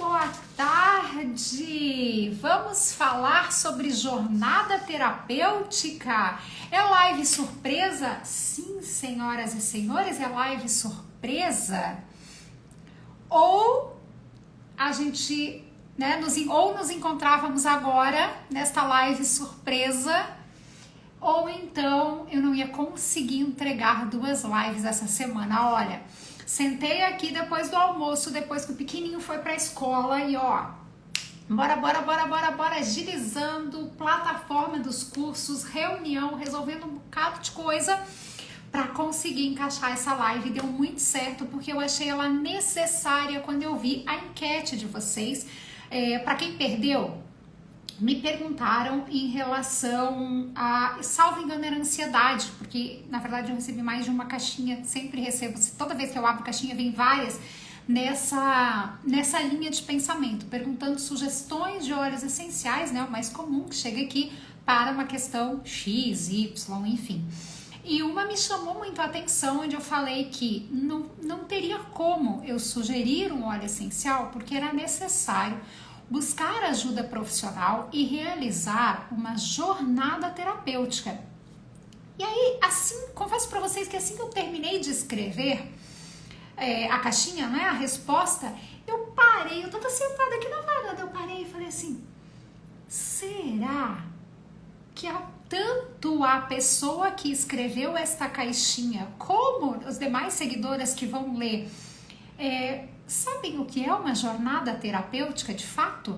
boa tarde! Vamos falar sobre jornada terapêutica. É live surpresa? Sim, senhoras e senhores, é live surpresa. Ou a gente, nos encontrávamos agora nesta live surpresa, ou então eu não ia conseguir entregar 2 lives essa semana. Olha, sentei aqui depois do almoço, depois que o pequenininho foi pra escola e bora, agilizando, plataforma dos cursos, reunião, resolvendo um bocado de coisa para conseguir encaixar essa live. Deu muito certo, porque eu achei ela necessária quando eu vi a enquete de vocês. Para quem perdeu, me perguntaram em relação a, salvo engano, era ansiedade, porque na verdade eu recebi mais de uma caixinha, sempre recebo, toda vez que eu abro caixinha vem várias nessa linha de pensamento, perguntando sugestões de óleos essenciais, o mais comum que chega aqui para uma questão X, Y, enfim. E uma me chamou muito a atenção, onde eu falei que não teria como eu sugerir um óleo essencial, porque era necessário buscar ajuda profissional e realizar uma jornada terapêutica. E aí, confesso para vocês que assim que eu terminei de escrever a caixinha, a resposta, eu tava sentada aqui na varanda, eu parei e falei assim, será que tanto a pessoa que escreveu esta caixinha, como os demais seguidoras que vão ler, sabem o que é uma jornada terapêutica de fato?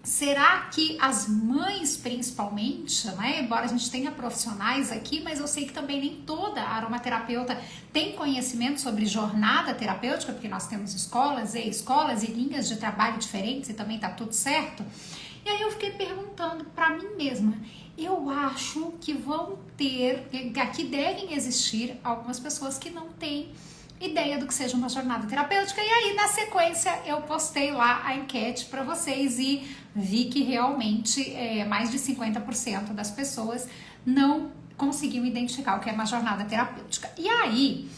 Será que as mães principalmente, embora a gente tenha profissionais aqui, mas eu sei que também nem toda aromaterapeuta tem conhecimento sobre jornada terapêutica, porque nós temos escolas e linhas de trabalho diferentes e também tá tudo certo. E aí eu fiquei perguntando para mim mesma, eu acho que aqui devem existir algumas pessoas que não têm ideia do que seja uma jornada terapêutica, e aí na sequência eu postei lá a enquete para vocês e vi que realmente mais de 50% das pessoas não conseguiam identificar o que é uma jornada terapêutica. E aí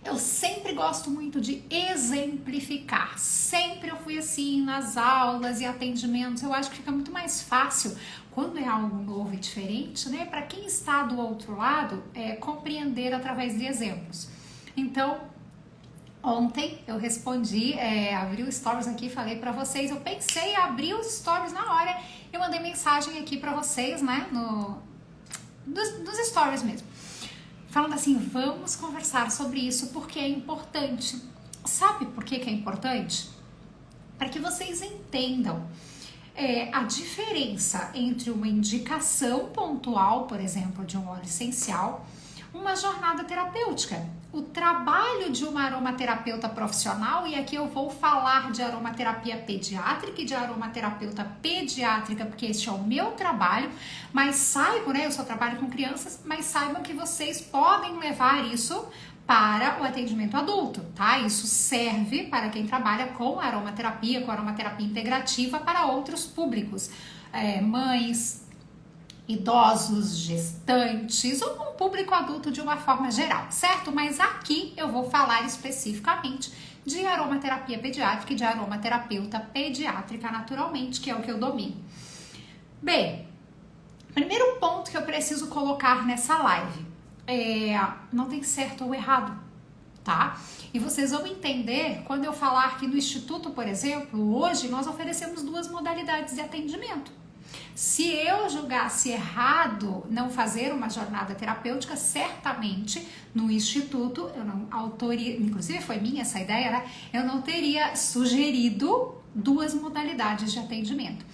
eu sempre gosto muito de exemplificar, sempre eu fui assim nas aulas e atendimentos, eu acho que fica muito mais fácil quando é algo novo e diferente, para quem está do outro lado compreender através de exemplos. Então, ontem eu respondi, abri o stories aqui e falei pra vocês, eu pensei em abrir os stories na hora, eu mandei mensagem aqui pra vocês, nos stories mesmo, falando assim, vamos conversar sobre isso porque é importante. Sabe por que é importante? Para que vocês entendam a diferença entre uma indicação pontual, por exemplo, de um óleo essencial, uma jornada terapêutica. O trabalho de uma aromaterapeuta profissional, e aqui eu vou falar de aromaterapia pediátrica e de aromaterapeuta pediátrica, porque este é o meu trabalho, mas saibam, eu só trabalho com crianças, mas saibam que vocês podem levar isso para o atendimento adulto, tá? Isso serve para quem trabalha com aromaterapia integrativa para outros públicos, mães, idosos, gestantes ou um público adulto de uma forma geral, certo? Mas aqui eu vou falar especificamente de aromaterapia pediátrica e de aromaterapeuta pediátrica naturalmente, que é o que eu domino. Bem, primeiro ponto que eu preciso colocar nessa live não tem certo ou errado, tá? E vocês vão entender quando eu falar que no Instituto, por exemplo, hoje nós oferecemos 2 modalidades de atendimento. Se eu julgasse errado não fazer uma jornada terapêutica, certamente no Instituto, eu não autoria, inclusive foi minha essa ideia, eu não teria sugerido 2 modalidades de atendimento.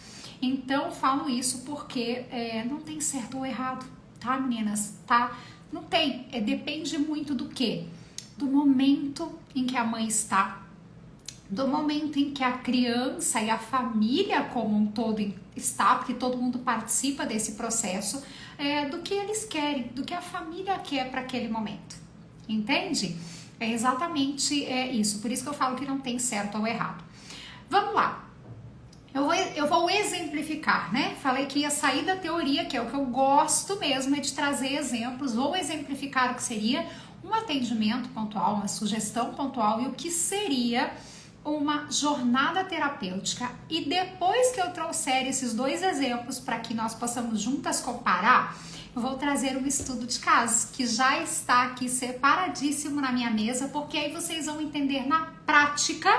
Então, falo isso porque não tem certo ou errado, tá, meninas? Tá? Não tem, depende muito do quê? Do momento em que a mãe está, do momento em que a criança e a família como um todo está, porque todo mundo participa desse processo, do que eles querem, do que a família quer para aquele momento, entende? É exatamente isso, por isso que eu falo que não tem certo ou errado. Vamos lá, eu vou exemplificar, Falei que ia sair da teoria, que é o que eu gosto mesmo, é de trazer exemplos, vou exemplificar o que seria um atendimento pontual, uma sugestão pontual e o que seria uma jornada terapêutica e depois que eu trouxer esses dois exemplos para que nós possamos juntas comparar, eu vou trazer um estudo de caso que já está aqui separadíssimo na minha mesa, porque aí vocês vão entender na prática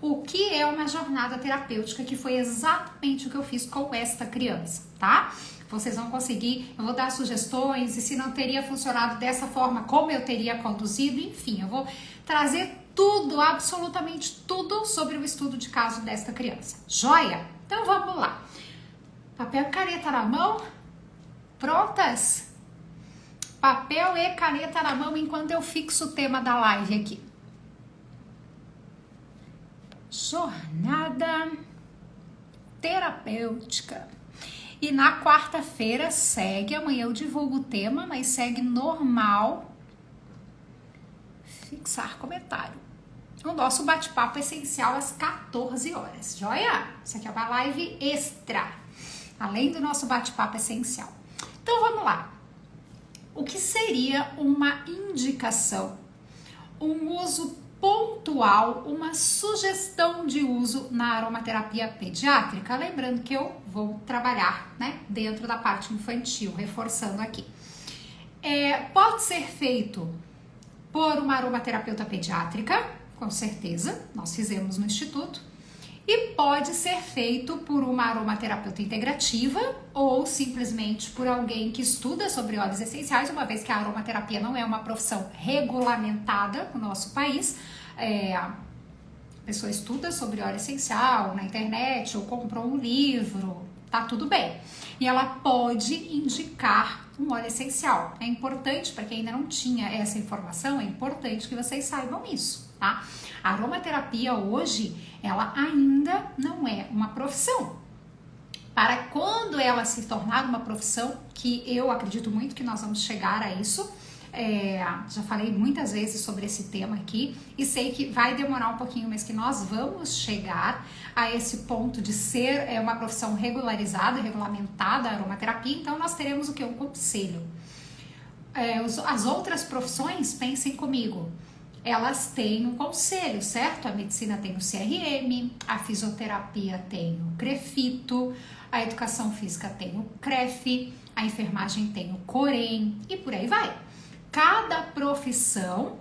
o que é uma jornada terapêutica, que foi exatamente o que eu fiz com esta criança, tá? Vocês vão conseguir, eu vou dar sugestões e se não teria funcionado dessa forma, como eu teria conduzido, enfim, eu vou trazer tudo, absolutamente tudo sobre o estudo de caso desta criança. Joia? Então vamos lá. Papel e caneta na mão? Prontas? Papel e caneta na mão enquanto eu fixo o tema da live aqui. Jornada terapêutica. E na quarta-feira segue, amanhã eu divulgo o tema, mas segue normal. Fixar comentário. O nosso bate-papo essencial às 14 horas. Joia? Isso aqui é uma live extra, além do nosso bate-papo essencial. Então vamos lá. O que seria uma indicação? Um uso pontual, uma sugestão de uso na aromaterapia pediátrica? Lembrando que eu vou trabalhar, né, dentro da parte infantil, reforçando aqui. Pode ser feito por uma aromaterapeuta pediátrica, com certeza, nós fizemos no Instituto, e pode ser feito por uma aromaterapeuta integrativa ou simplesmente por alguém que estuda sobre óleos essenciais, uma vez que a aromaterapia não é uma profissão regulamentada no nosso país. A pessoa estuda sobre óleo essencial na internet ou comprou um livro, tá tudo bem. E ela pode indicar um óleo essencial. É importante, para quem ainda não tinha essa informação, é importante que vocês saibam isso, tá? A aromaterapia hoje, ela ainda não é uma profissão. Para quando ela se tornar uma profissão, que eu acredito muito que nós vamos chegar a isso, já falei muitas vezes sobre esse tema aqui e sei que vai demorar um pouquinho, mas que nós vamos chegar a esse ponto de ser uma profissão regularizada, regulamentada, a aromaterapia. Então nós teremos o que? Um conselho. As outras profissões, pensem comigo, elas têm um conselho, certo? A medicina tem o CRM, a fisioterapia tem o CREFITO, a educação física tem o CREF, a enfermagem tem o COREM e por aí vai. Cada profissão,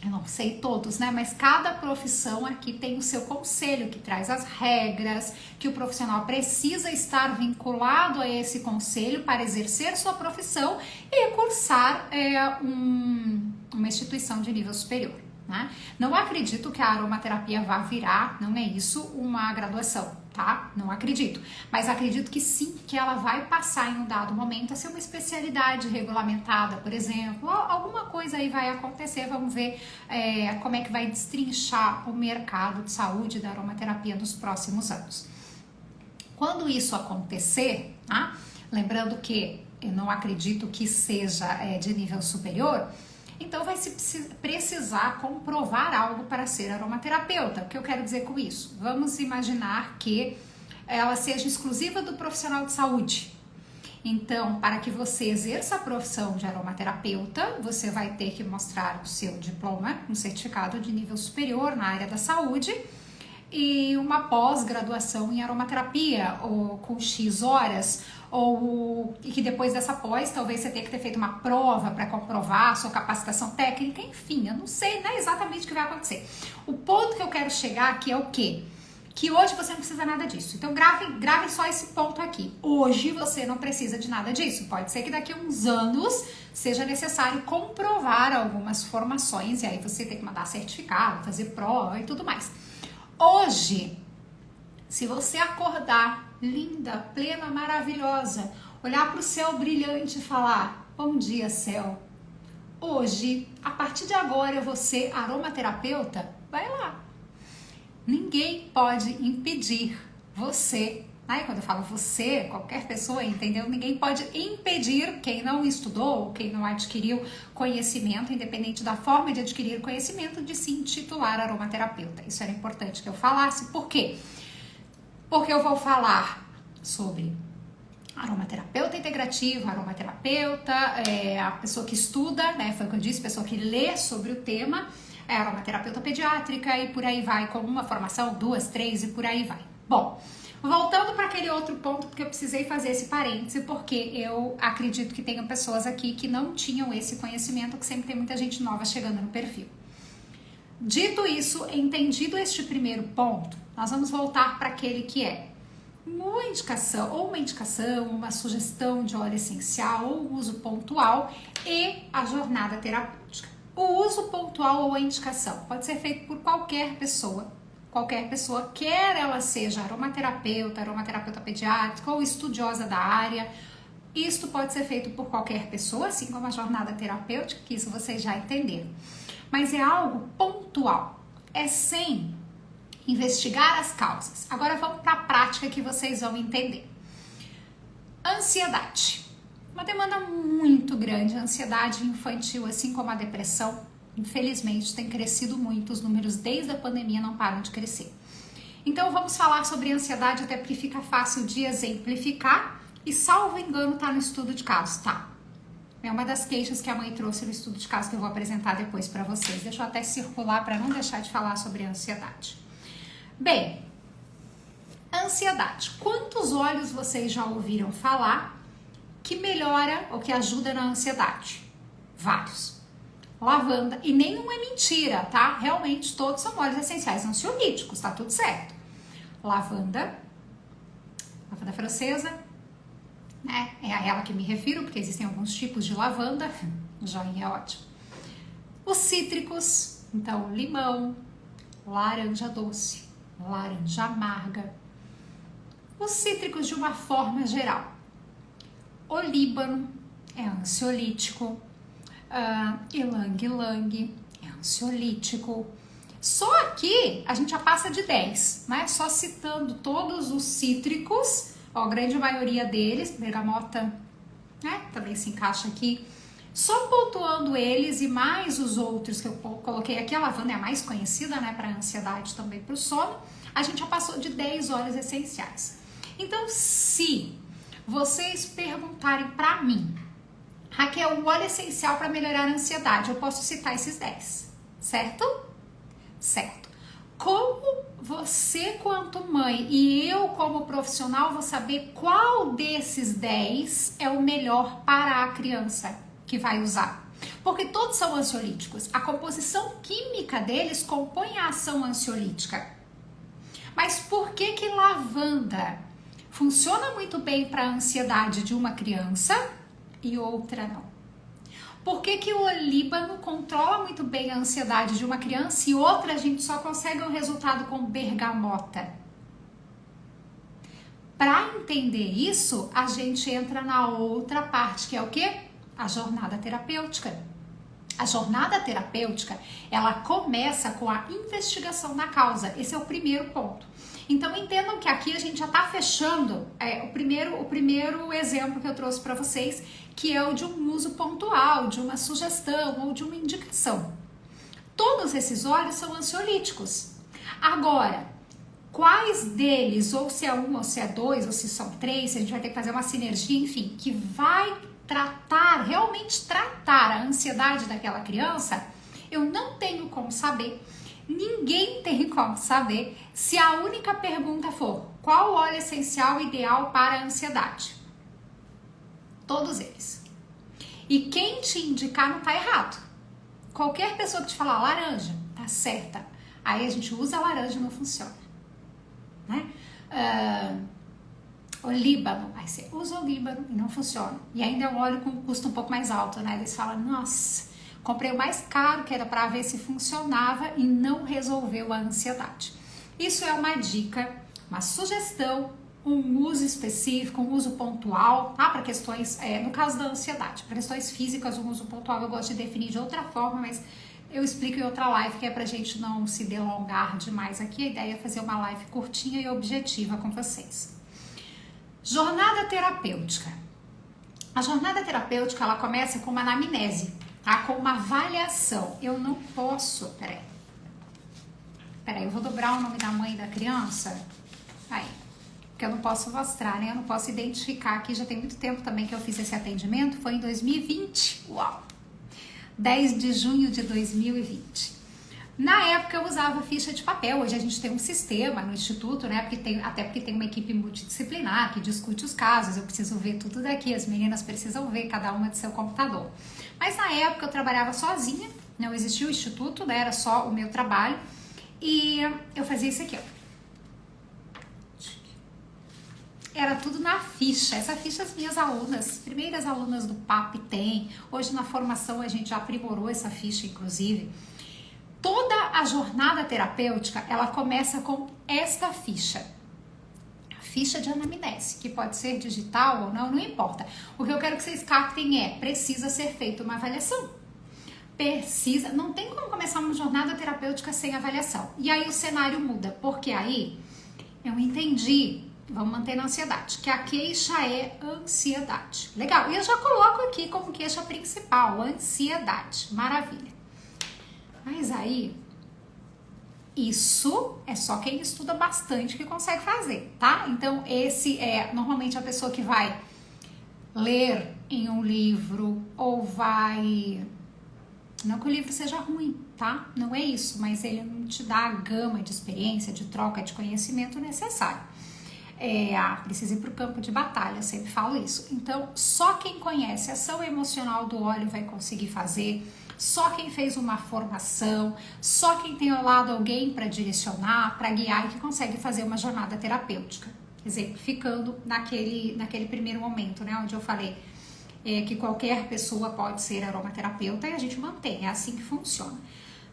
eu não sei todos, né? Mas cada profissão aqui tem o seu conselho, que traz as regras, que o profissional precisa estar vinculado a esse conselho para exercer sua profissão e cursar uma instituição de nível superior, né? Não acredito que a aromaterapia vá virar, não é isso, uma graduação, tá? Não acredito, mas acredito que sim, que ela vai passar em um dado momento a ser uma especialidade regulamentada, por exemplo, alguma coisa aí vai acontecer, vamos ver como é que vai destrinchar o mercado de saúde da aromaterapia nos próximos anos. Quando isso acontecer, tá? Lembrando que eu não acredito que seja de nível superior, então vai se precisar comprovar algo para ser aromaterapeuta. O que eu quero dizer com isso? Vamos imaginar que ela seja exclusiva do profissional de saúde. Então, para que você exerça a profissão de aromaterapeuta, você vai ter que mostrar o seu diploma, um certificado de nível superior na área da saúde e uma pós-graduação em aromaterapia, ou com X horas, e que depois dessa pós, talvez você tenha que ter feito uma prova para comprovar a sua capacitação técnica, enfim, eu não sei, né, exatamente o que vai acontecer. O ponto que eu quero chegar aqui é o quê? Que hoje você não precisa nada disso. Então grave só esse ponto aqui. Hoje você não precisa de nada disso. Pode ser que daqui a uns anos seja necessário comprovar algumas formações, e aí você tem que mandar certificado, fazer prova e tudo mais. Hoje, se você acordar linda, plena, maravilhosa, olhar para o céu brilhante e falar: bom dia, céu. Hoje, a partir de agora, eu vou ser aromaterapeuta, vai lá. Ninguém pode impedir você, né? Quando eu falo você, qualquer pessoa, entendeu? Ninguém pode impedir quem não estudou, quem não adquiriu conhecimento, independente da forma de adquirir conhecimento, de se intitular aromaterapeuta. Isso era importante que eu falasse. Por quê? Porque eu vou falar sobre aromaterapeuta integrativa, aromaterapeuta, a pessoa que estuda, né? Foi o que eu disse, pessoa que lê sobre o tema, é aromaterapeuta pediátrica e por aí vai, com uma formação, 2, 3 e por aí vai. Bom, voltando para aquele outro ponto, porque eu precisei fazer esse parêntese, porque eu acredito que tenham pessoas aqui que não tinham esse conhecimento, que sempre tem muita gente nova chegando no perfil. Dito isso, entendido este primeiro ponto, nós vamos voltar para aquele que é uma indicação, uma sugestão de óleo essencial ou uso pontual e a jornada terapêutica. O uso pontual ou a indicação pode ser feito por qualquer pessoa, quer ela seja aromaterapeuta pediátrica ou estudiosa da área. Isto pode ser feito por qualquer pessoa, assim como a jornada terapêutica, que isso vocês já entenderam. Mas é algo pontual, é sem investigar as causas. Agora vamos para a prática que vocês vão entender. Ansiedade. Uma demanda muito grande. A ansiedade infantil, assim como a depressão, infelizmente tem crescido muito. Os números desde a pandemia não param de crescer. Então vamos falar sobre ansiedade, até porque fica fácil de exemplificar. E salvo engano tá no estudo de caso, tá? É uma das queixas que a mãe trouxe no estudo de caso que eu vou apresentar depois para vocês. Deixa eu até circular para não deixar de falar sobre a ansiedade. Bem, ansiedade. Quantos óleos vocês já ouviram falar que melhora ou que ajuda na ansiedade? Vários. Lavanda, e nenhum é mentira, tá? Realmente todos são óleos essenciais ansiolíticos, tá tudo certo. Lavanda francesa, né? É a ela que me refiro, porque existem alguns tipos de lavanda, joinha é ótimo. Os cítricos, então limão, laranja doce, laranja amarga. Os cítricos de uma forma geral. Olíbano é ansiolítico, ylang-ylang é ansiolítico. Só aqui a gente já passa de 10, né? Só citando todos os cítricos, ó, a grande maioria deles, bergamota, né? Também se encaixa aqui. Só pontuando eles e mais os outros que eu coloquei aqui, a lavanda é a mais conhecida, né? Para ansiedade, também para o sono, a gente já passou de 10 óleos essenciais. Então, se vocês perguntarem para mim, Raquel, um óleo essencial para melhorar a ansiedade, eu posso citar esses 10, certo? Certo. Como você, quanto mãe, e eu, como profissional, vou saber qual desses 10 é o melhor para a criança que vai usar? Porque todos são ansiolíticos. A composição química deles compõe a ação ansiolítica. Mas por que lavanda funciona muito bem para a ansiedade de uma criança e outra não? Por que o olíbano controla muito bem a ansiedade de uma criança e outra a gente só consegue um resultado com bergamota? Para entender isso, a gente entra na outra parte, que é o quê? A jornada terapêutica. A jornada terapêutica, ela começa com a investigação da causa. Esse é o primeiro ponto. Então entendam que aqui a gente já está fechando o primeiro exemplo que eu trouxe para vocês, que é o de um uso pontual, de uma sugestão ou de uma indicação. Todos esses óleos são ansiolíticos. Agora, quais deles, ou se é um, ou se é dois, ou se são três, se a gente vai ter que fazer uma sinergia, enfim, que vai realmente tratar a ansiedade daquela criança, eu não tenho como saber. Ninguém tem como saber se a única pergunta for qual óleo essencial ideal para a ansiedade. Todos eles. E quem te indicar não tá errado. Qualquer pessoa que te falar laranja, tá certa. Aí a gente usa a laranja e não funciona. Né? Olíbano, aí você usa o olíbano e não funciona. E ainda é um óleo com custo um pouco mais alto, né? Eles falam, nossa, comprei o mais caro, que era para ver se funcionava e não resolveu a ansiedade. Isso é uma dica, uma sugestão, um uso específico, um uso pontual, tá? Para questões, no caso da ansiedade, para questões físicas, um uso pontual eu gosto de definir de outra forma, mas eu explico em outra live, que é pra gente não se delongar demais aqui. A ideia é fazer uma live curtinha e objetiva com vocês. Jornada terapêutica. A jornada terapêutica, ela começa com uma anamnese, tá? Com uma avaliação. Eu não posso... Peraí, eu vou dobrar o nome da mãe da criança. Aí. Porque eu não posso mostrar, né? Eu não posso identificar aqui. Já tem muito tempo também que eu fiz esse atendimento. Foi em 2020. Uau! 10 de junho de 2020. Na época eu usava ficha de papel, hoje a gente tem um sistema no instituto, né? Até porque tem uma equipe multidisciplinar que discute os casos, eu preciso ver tudo daqui, as meninas precisam ver cada uma de seu computador. Mas na época eu trabalhava sozinha, não existia o instituto, né? Era só o meu trabalho e eu fazia isso aqui, ó. Era tudo na ficha. Essa ficha as minhas alunas, primeiras alunas do PAP têm. Hoje na formação a gente já aprimorou essa ficha, inclusive. Toda a jornada terapêutica, ela começa com esta ficha. A ficha de anamnese, que pode ser digital ou não, não importa. O que eu quero que vocês captem é, precisa ser feita uma avaliação. Não tem como começar uma jornada terapêutica sem avaliação. E aí o cenário muda, porque aí eu entendi. Vamos manter na ansiedade, que a queixa é ansiedade. Legal, e eu já coloco aqui como queixa principal, ansiedade. Maravilha. Mas aí, isso é só quem estuda bastante que consegue fazer, tá? Então, esse é normalmente a pessoa que vai ler em um livro ou vai... Não que o livro seja ruim, tá? Não é isso, mas ele não te dá a gama de experiência, de troca de conhecimento necessário. Precisa ir para o campo de batalha, eu sempre falo isso. Então, só quem conhece a ação emocional do óleo vai conseguir fazer, só quem fez uma formação, só quem tem ao lado alguém para direcionar, para guiar e que consegue fazer uma jornada terapêutica. Exemplificando naquele primeiro momento, né, onde eu falei que qualquer pessoa pode ser aromaterapeuta e a gente mantém, é assim que funciona.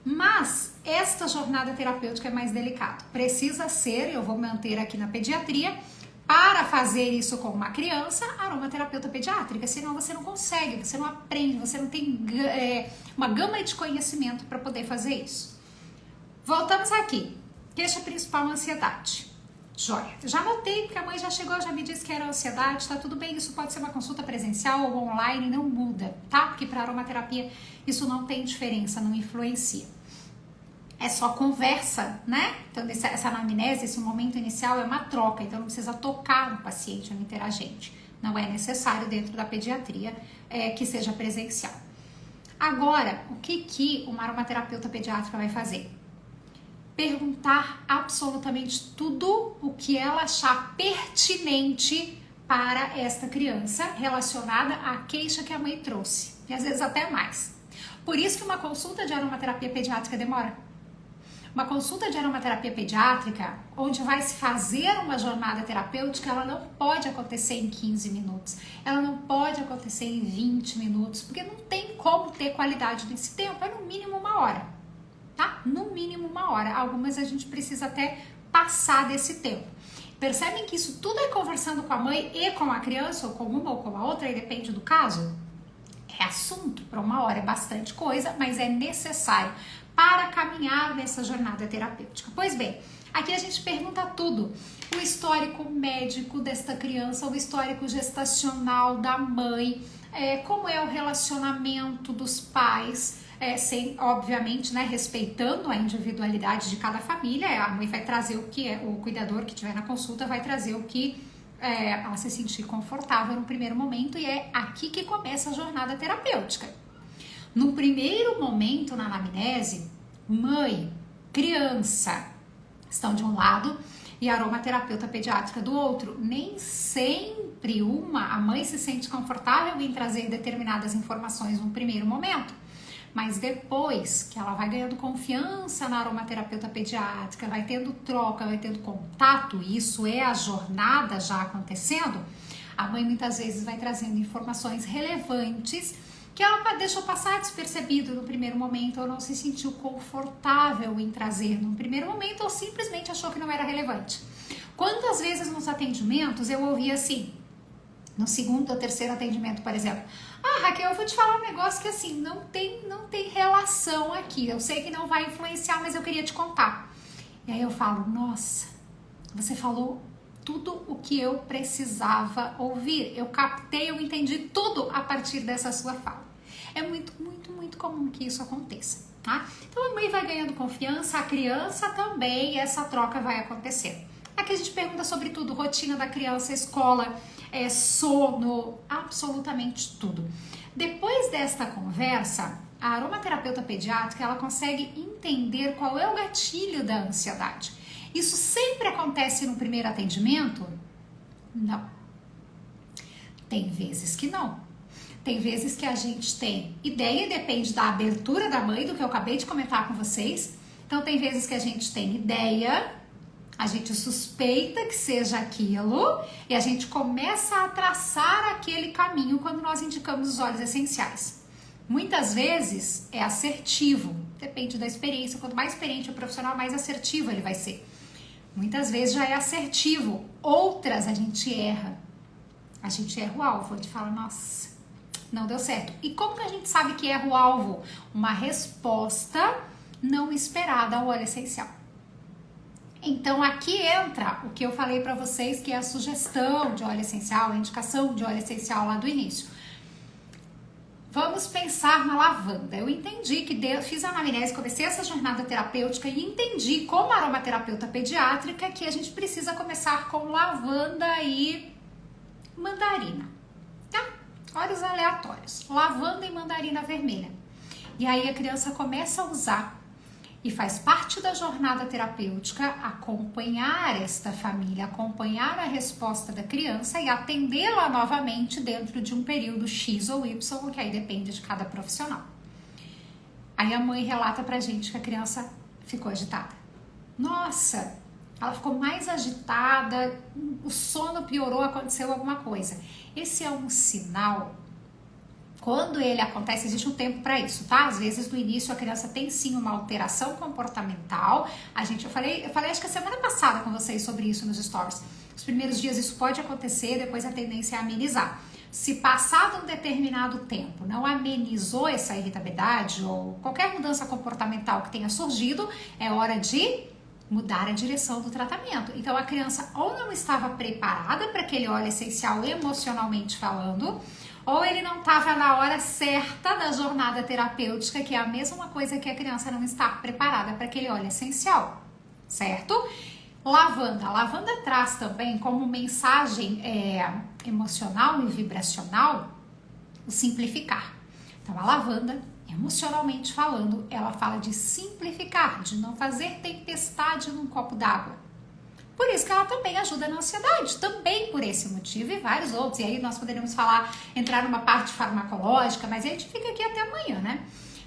Mas esta jornada terapêutica é mais delicada. Precisa ser, eu vou manter aqui na pediatria, para fazer isso com uma criança, aromaterapeuta pediátrica, senão você não consegue, você não aprende, você não tem uma gama de conhecimento para poder fazer isso. Voltamos aqui. Queixa principal, ansiedade. Joia. Já notei, porque a mãe já chegou, já me disse que era ansiedade, tá tudo bem, isso pode ser uma consulta presencial ou online, não muda, tá? Porque para aromaterapia isso não tem diferença, não influencia. É só conversa, né? Então, essa anamnese, esse momento inicial é uma troca, então não precisa tocar no paciente, no interagente. Não é necessário dentro da pediatria que seja presencial. Agora, o que uma aromaterapeuta pediátrica vai fazer? Perguntar absolutamente tudo o que ela achar pertinente para esta criança relacionada à queixa que a mãe trouxe. E às vezes até mais. Por isso que uma consulta de aromaterapia pediátrica demora. Uma consulta de aromaterapia pediátrica, onde vai se fazer uma jornada terapêutica, ela não pode acontecer em 15 minutos. Ela não pode acontecer em 20 minutos, porque não tem como ter qualidade nesse tempo. É no mínimo uma hora, tá? No mínimo uma hora. Algumas a gente precisa até passar desse tempo. Percebem que isso tudo é conversando com a mãe e com a criança, ou com uma ou com a outra, e depende do caso? É assunto para uma hora, é bastante coisa, mas é necessário para caminhar nessa jornada terapêutica. Pois bem, aqui a gente pergunta tudo. O histórico médico desta criança, o histórico gestacional da mãe, como é o relacionamento dos pais, obviamente, né, respeitando a individualidade de cada família. A mãe vai trazer o que o cuidador que estiver na consulta vai trazer o que ela se sentir confortável no primeiro momento, e é aqui que começa a jornada terapêutica. No primeiro momento na anamnese, mãe, criança estão de um lado e a aromaterapeuta pediátrica do outro. Nem sempre a mãe se sente confortável em trazer determinadas informações no primeiro momento, mas depois que ela vai ganhando confiança na aromaterapeuta pediátrica, vai tendo troca, vai tendo contato, e isso é a jornada já acontecendo, a mãe muitas vezes vai trazendo informações relevantes que ela deixou passar despercebido no primeiro momento, ou não se sentiu confortável em trazer no primeiro momento, ou simplesmente achou que não era relevante. Quantas vezes nos atendimentos eu ouvi assim, no segundo ou terceiro atendimento, por exemplo, Raquel, eu vou te falar um negócio que assim, não tem relação aqui, eu sei que não vai influenciar, mas eu queria te contar. E aí eu falo, nossa, você falou tudo o que eu precisava ouvir, eu captei, eu entendi tudo a partir dessa sua fala. É muito, muito, muito comum que isso aconteça, tá? Então a mãe vai ganhando confiança, a criança também, e essa troca vai acontecendo. Aqui a gente pergunta sobre tudo, rotina da criança, escola, sono, absolutamente tudo. Depois desta conversa, a aromaterapeuta pediátrica, ela consegue entender qual é o gatilho da ansiedade. Isso sempre acontece no primeiro atendimento? Não. Tem vezes que não. Tem vezes que a gente tem ideia e depende da abertura da mãe, do que eu acabei de comentar com vocês. Então tem vezes que a gente tem ideia, a gente suspeita que seja aquilo e a gente começa a traçar aquele caminho quando nós indicamos os óleos essenciais. Muitas vezes é assertivo, depende da experiência. Quanto mais experiente o profissional, mais assertivo ele vai ser. Muitas vezes já é assertivo, outras a gente erra. A gente erra o alvo, a gente fala, nossa, não deu certo. E como que a gente sabe que erra o alvo? Uma resposta não esperada ao óleo essencial. Então aqui entra o que eu falei para vocês, que é a sugestão de óleo essencial, a indicação de óleo essencial lá do início. Vamos pensar na lavanda. Eu entendi que fiz a anamnese, comecei essa jornada terapêutica e entendi, como aromaterapeuta pediátrica, que a gente precisa começar com lavanda e mandarina, tá? Óleos aleatórios, lavanda e mandarina vermelha. E aí a criança começa a usar e faz parte da jornada terapêutica acompanhar esta família, acompanhar a resposta da criança e atendê-la novamente dentro de um período X ou Y, que aí depende de cada profissional. Aí a mãe relata pra gente que a criança ficou agitada. Nossa, ela ficou mais agitada, o sono piorou, aconteceu alguma coisa. Esse é um sinal. Quando ele acontece, existe um tempo para isso, tá? Às vezes no início a criança tem sim uma alteração comportamental. Eu falei acho que a semana passada com vocês sobre isso nos stories. Os primeiros dias isso pode acontecer, depois a tendência é amenizar. Se passado um determinado tempo não amenizou essa irritabilidade ou qualquer mudança comportamental que tenha surgido, é hora de mudar a direção do tratamento. Então a criança ou não estava preparada para aquele óleo essencial emocionalmente falando, ou ele não estava na hora certa da jornada terapêutica, que é a mesma coisa que a criança não estar preparada para aquele óleo essencial, certo? Lavanda. A lavanda traz também como mensagem emocional e vibracional o simplificar. Então a lavanda, emocionalmente falando, ela fala de simplificar, de não fazer tempestade num copo d'água. Por isso que ela também ajuda na ansiedade, também por esse motivo e vários outros. E aí nós poderíamos entrar numa parte farmacológica, mas a gente fica aqui até amanhã, né?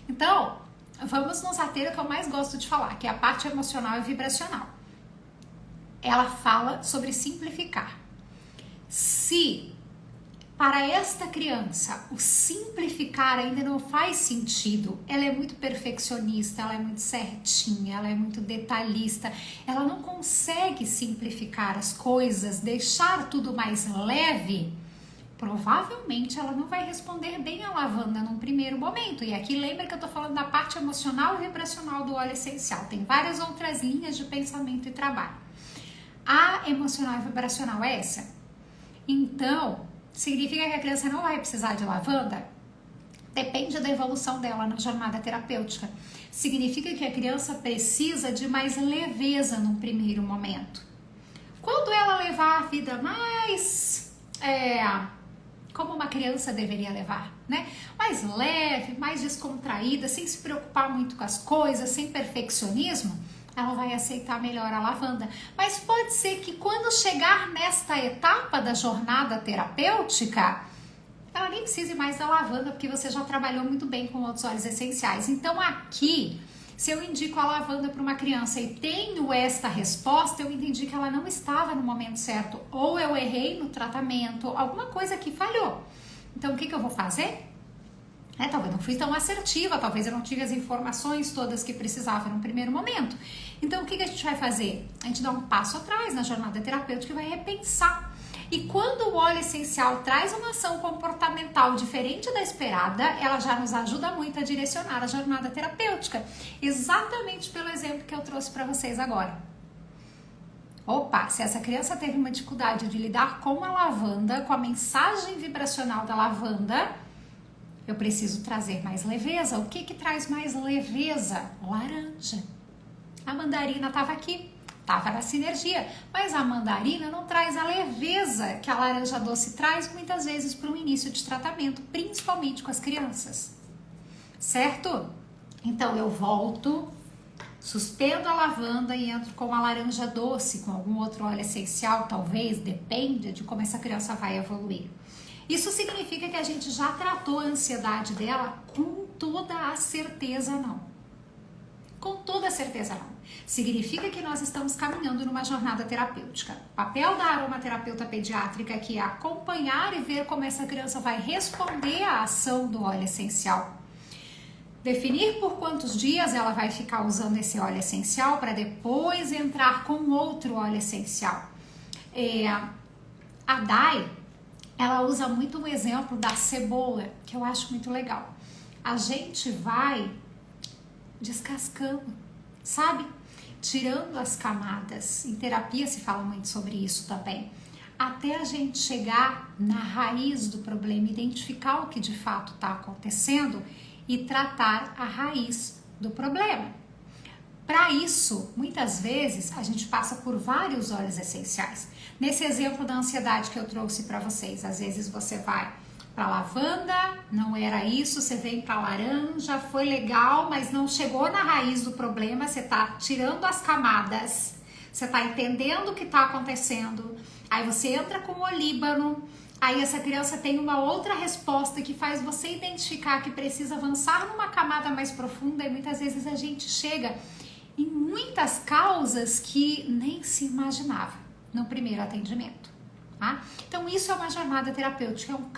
Então, vamos nos ater ao que eu mais gosto de falar, que é a parte emocional e vibracional. Ela fala sobre simplificar. Se para esta criança o simplificar ainda não faz sentido, ela é muito perfeccionista, ela é muito certinha, ela é muito detalhista, ela não consegue simplificar as coisas, deixar tudo mais leve, provavelmente ela não vai responder bem a lavanda num primeiro momento. E aqui lembra que eu tô falando da parte emocional e vibracional do óleo essencial, tem várias outras linhas de pensamento e trabalho. A emocional e vibracional é essa. Então, significa que a criança não vai precisar de lavanda? Depende da evolução dela na jornada terapêutica. Significa que a criança precisa de mais leveza num primeiro momento. Quando ela levar a vida mais, como uma criança deveria levar, né? Mais leve, mais descontraída, sem se preocupar muito com as coisas, sem perfeccionismo, ela vai aceitar melhor a lavanda. Mas pode ser que quando chegar nesta etapa da jornada terapêutica, ela nem precise mais da lavanda, porque você já trabalhou muito bem com outros óleos essenciais. Então aqui, se eu indico a lavanda para uma criança e tenho esta resposta, eu entendi que ela não estava no momento certo, ou eu errei no tratamento, alguma coisa que falhou. Então o que eu vou fazer? Talvez não fui tão assertiva, talvez eu não tive as informações todas que precisava no primeiro momento. Então, o que a gente vai fazer? A gente dá um passo atrás na jornada terapêutica e vai repensar. E quando o óleo essencial traz uma ação comportamental diferente da esperada, ela já nos ajuda muito a direcionar a jornada terapêutica. Exatamente pelo exemplo que eu trouxe para vocês agora. Opa, se essa criança teve uma dificuldade de lidar com a lavanda, com a mensagem vibracional da lavanda, eu preciso trazer mais leveza. O que traz mais leveza? Laranja. A mandarina estava aqui, estava na sinergia, mas a mandarina não traz a leveza que a laranja doce traz muitas vezes para um início de tratamento, principalmente com as crianças. Certo? Então eu volto Suspendo a lavanda e entro com a laranja doce, com algum outro óleo essencial, talvez, depende de como essa criança vai evoluir. Isso significa que a gente já tratou a ansiedade dela? Com toda a certeza não. Com toda certeza não. Significa que nós estamos caminhando numa jornada terapêutica. O papel da aromaterapeuta pediátrica aqui é acompanhar e ver como essa criança vai responder à ação do óleo essencial. Definir por quantos dias ela vai ficar usando esse óleo essencial para depois entrar com outro óleo essencial. A Dai, ela usa muito um exemplo da cebola, que eu acho muito legal. A gente vai descascando, sabe? Tirando as camadas. Em terapia se fala muito sobre isso também. Até a gente chegar na raiz do problema, identificar o que de fato está acontecendo e tratar a raiz do problema. Para isso, muitas vezes, a gente passa por vários óleos essenciais. Nesse exemplo da ansiedade que eu trouxe para vocês, às vezes você vai para lavanda, não era isso, você vem para laranja, foi legal, mas não chegou na raiz do problema, você está tirando as camadas, você está entendendo o que está acontecendo, aí você entra com o olíbano, aí essa criança tem uma outra resposta que faz você identificar que precisa avançar numa camada mais profunda e muitas vezes a gente chega em muitas causas que nem se imaginava no primeiro atendimento. Tá? Então isso é uma jornada terapêutica, é um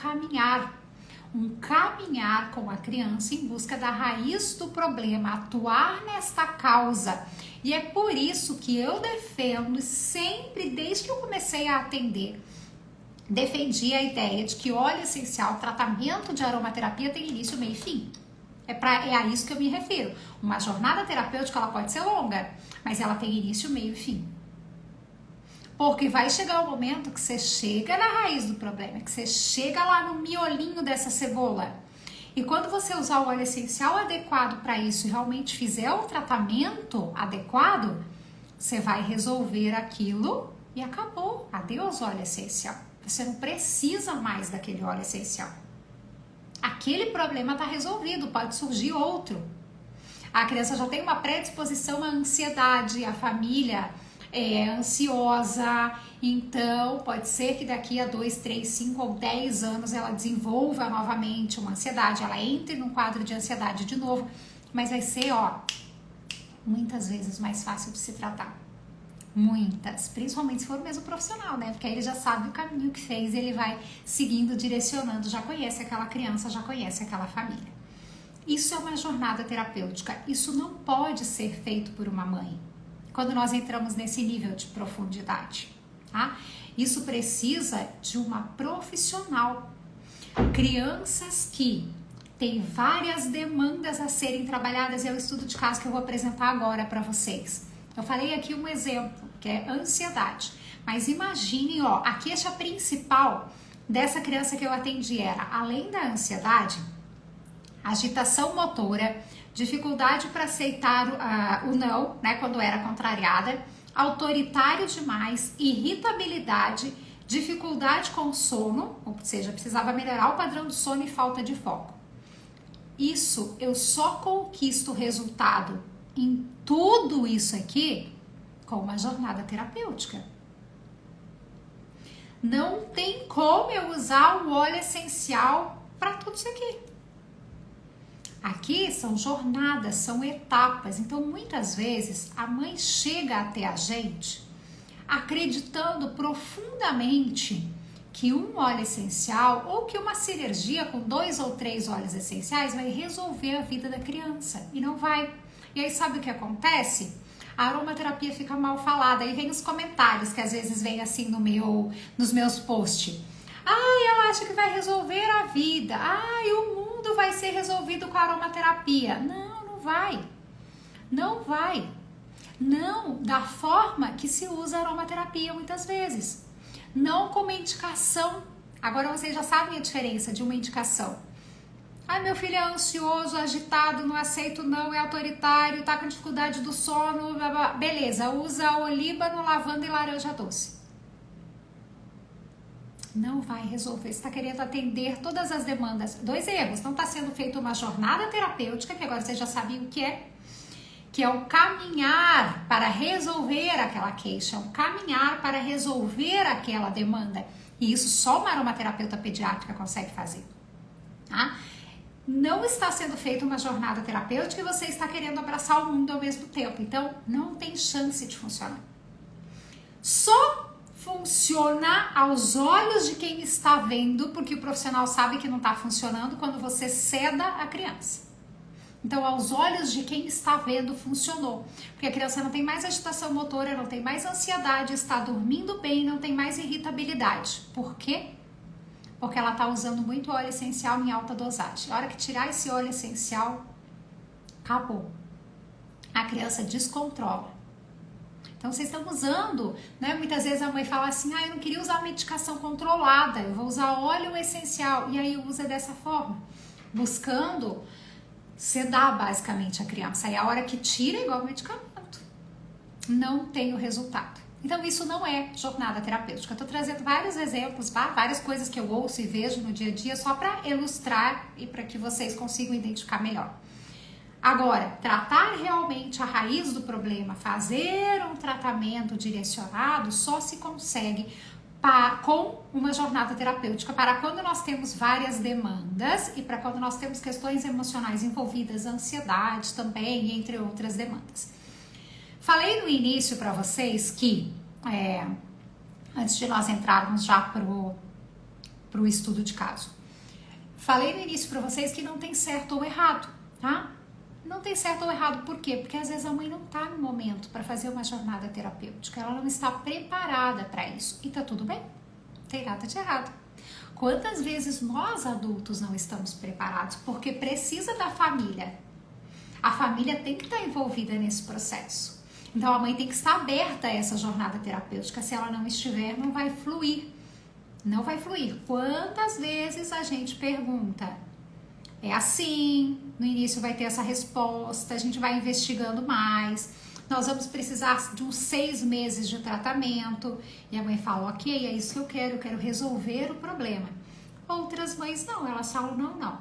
caminhar com a criança em busca da raiz do problema, atuar nesta causa. E é por isso que eu defendo sempre, desde que eu comecei a atender, defendi a ideia de que óleo essencial, tratamento de aromaterapia tem início, meio e fim. É a isso que eu me refiro. Uma jornada terapêutica ela pode ser longa, mas ela tem início, meio e fim. Porque vai chegar o momento que você chega na raiz do problema, que você chega lá no miolinho dessa cebola. E quando você usar o óleo essencial adequado para isso e realmente fizer o tratamento adequado, você vai resolver aquilo e acabou. Adeus óleo essencial. Você não precisa mais daquele óleo essencial. Aquele problema está resolvido, pode surgir outro. A criança já tem uma predisposição à ansiedade, a família é ansiosa, então pode ser que daqui a 2, 3, 5 ou 10 anos ela desenvolva novamente uma ansiedade, ela entre num quadro de ansiedade de novo, mas vai ser, muitas vezes mais fácil de se tratar. Muitas, principalmente se for o mesmo profissional, né? Porque aí ele já sabe o caminho que fez, ele vai seguindo, direcionando, já conhece aquela criança, já conhece aquela família. Isso é uma jornada terapêutica, isso não pode ser feito por uma mãe. Quando nós entramos nesse nível de profundidade, tá? Isso precisa de uma profissional. Crianças que têm várias demandas a serem trabalhadas, é o estudo de caso que eu vou apresentar agora para vocês. Eu falei aqui um exemplo, que é ansiedade. Mas imagine, a queixa principal dessa criança que eu atendi era, além da ansiedade, agitação motora, dificuldade para aceitar o não, né, quando era contrariada, autoritário demais, irritabilidade, dificuldade com sono, ou seja, precisava melhorar o padrão do sono e falta de foco. Isso, eu só conquisto resultado em tudo isso aqui com uma jornada terapêutica. Não tem como eu usar o óleo essencial para tudo isso aqui. Aqui são jornadas, são etapas, então muitas vezes a mãe chega até a gente acreditando profundamente que um óleo essencial ou que uma sinergia com 2 ou 3 óleos essenciais vai resolver a vida da criança e não vai. E aí sabe o que acontece? A aromaterapia fica mal falada, aí vem os comentários que às vezes vem assim nos meus posts. Ela acha que vai resolver a vida. O mundo vai ser resolvido com a aromaterapia. Não, não vai. Não vai. Não da forma que se usa a aromaterapia muitas vezes. Não como indicação. Agora vocês já sabem a diferença de uma indicação. Meu filho é ansioso, agitado, não aceita não, é autoritário, tá com dificuldade do sono, blá, blá. Beleza, usa olíbano, lavanda e laranja doce. Não vai resolver, você está querendo atender todas as demandas. 2 erros, não está sendo feita uma jornada terapêutica, que agora você já sabia o que é, que é o caminhar para resolver aquela queixa, o caminhar para resolver aquela demanda. E isso só uma aromaterapeuta pediátrica consegue fazer, tá? Não está sendo feita uma jornada terapêutica e você está querendo abraçar o mundo ao mesmo tempo. Então, não tem chance de funcionar. Só funciona aos olhos de quem está vendo, porque o profissional sabe que não está funcionando quando você ceda a criança. Então, aos olhos de quem está vendo, funcionou. Porque a criança não tem mais agitação motora, não tem mais ansiedade, está dormindo bem, não tem mais irritabilidade. Por quê? Porque ela está usando muito óleo essencial em alta dosagem. A hora que tirar esse óleo essencial, acabou. A criança descontrola. Então, vocês estão usando, né? Muitas vezes a mãe fala assim, eu não queria usar medicação controlada, eu vou usar óleo essencial. E aí usa dessa forma, buscando sedar basicamente a criança. Aí a hora que tira é igual medicamento. Não tem o resultado. Então isso não é jornada terapêutica. Eu tô trazendo vários exemplos, várias coisas que eu ouço e vejo no dia a dia só para ilustrar e para que vocês consigam identificar melhor. Agora, tratar realmente a raiz do problema, fazer um tratamento direcionado, só se consegue com uma jornada terapêutica para quando nós temos várias demandas e para quando nós temos questões emocionais envolvidas, ansiedade também, entre outras demandas. Falei no início para vocês que, antes de nós entrarmos já pro estudo de caso, falei no início para vocês que não tem certo ou errado, tá? Não tem certo ou errado, por quê? Porque às vezes a mãe não está no momento para fazer uma jornada terapêutica, ela não está preparada para isso e tá tudo bem, não tem nada de errado. Quantas vezes nós adultos não estamos preparados porque precisa da família? A família tem que estar envolvida nesse processo. Então a mãe tem que estar aberta a essa jornada terapêutica, se ela não estiver, não vai fluir. Não vai fluir. Quantas vezes a gente pergunta? É assim, no início vai ter essa resposta, a gente vai investigando mais, nós vamos precisar de uns 6 meses de tratamento, e a mãe fala, ok, é isso que eu quero resolver o problema. Outras mães não, elas falam, não.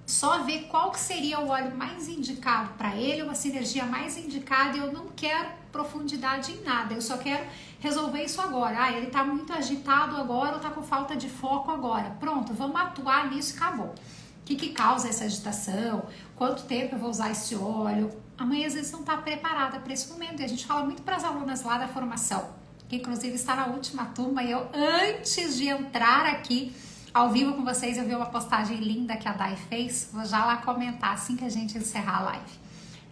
Só ver qual que seria o óleo mais indicado para ele, uma sinergia mais indicada, e eu não quero profundidade em nada, eu só quero resolver isso agora. Ele tá muito agitado agora, ou tá com falta de foco agora. Pronto, vamos atuar nisso e acabou. O que causa essa agitação? Quanto tempo eu vou usar esse óleo? A mãe às vezes não está preparada para esse momento. E a gente fala muito para as alunas lá da formação, que inclusive está na última turma. E eu, antes de entrar aqui ao vivo com vocês, eu vi uma postagem linda que a Dai fez. Vou já lá comentar assim que a gente encerrar a live.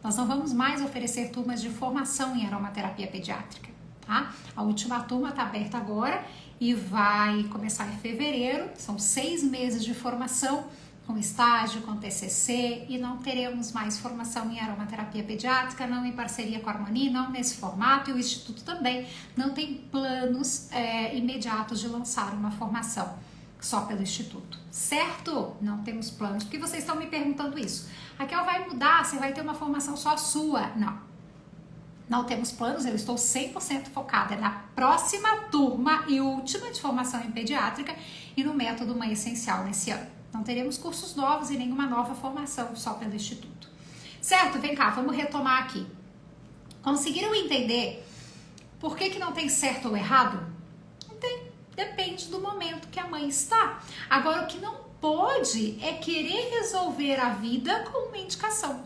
Nós não vamos mais oferecer turmas de formação em aromaterapia pediátrica, tá? A última turma está aberta agora e vai começar em fevereiro. São 6 meses de formação, com estágio, com TCC, e não teremos mais formação em aromaterapia pediátrica, não em parceria com a Harmonie, não nesse formato, e o Instituto também não tem planos imediatos de lançar uma formação só pelo Instituto, certo? Não temos planos, porque vocês estão me perguntando isso. Raquel, vai mudar? Você vai ter uma formação só sua? Não temos planos, eu estou 100% focada na próxima turma e última de formação em pediátrica e no método Mãe Essencial nesse ano. Não teremos cursos novos e nenhuma nova formação só pelo Instituto. Certo? Vem cá, vamos retomar aqui. Conseguiram entender por que não tem certo ou errado? Não tem. Depende do momento que a mãe está. Agora, o que não pode é querer resolver a vida com uma indicação.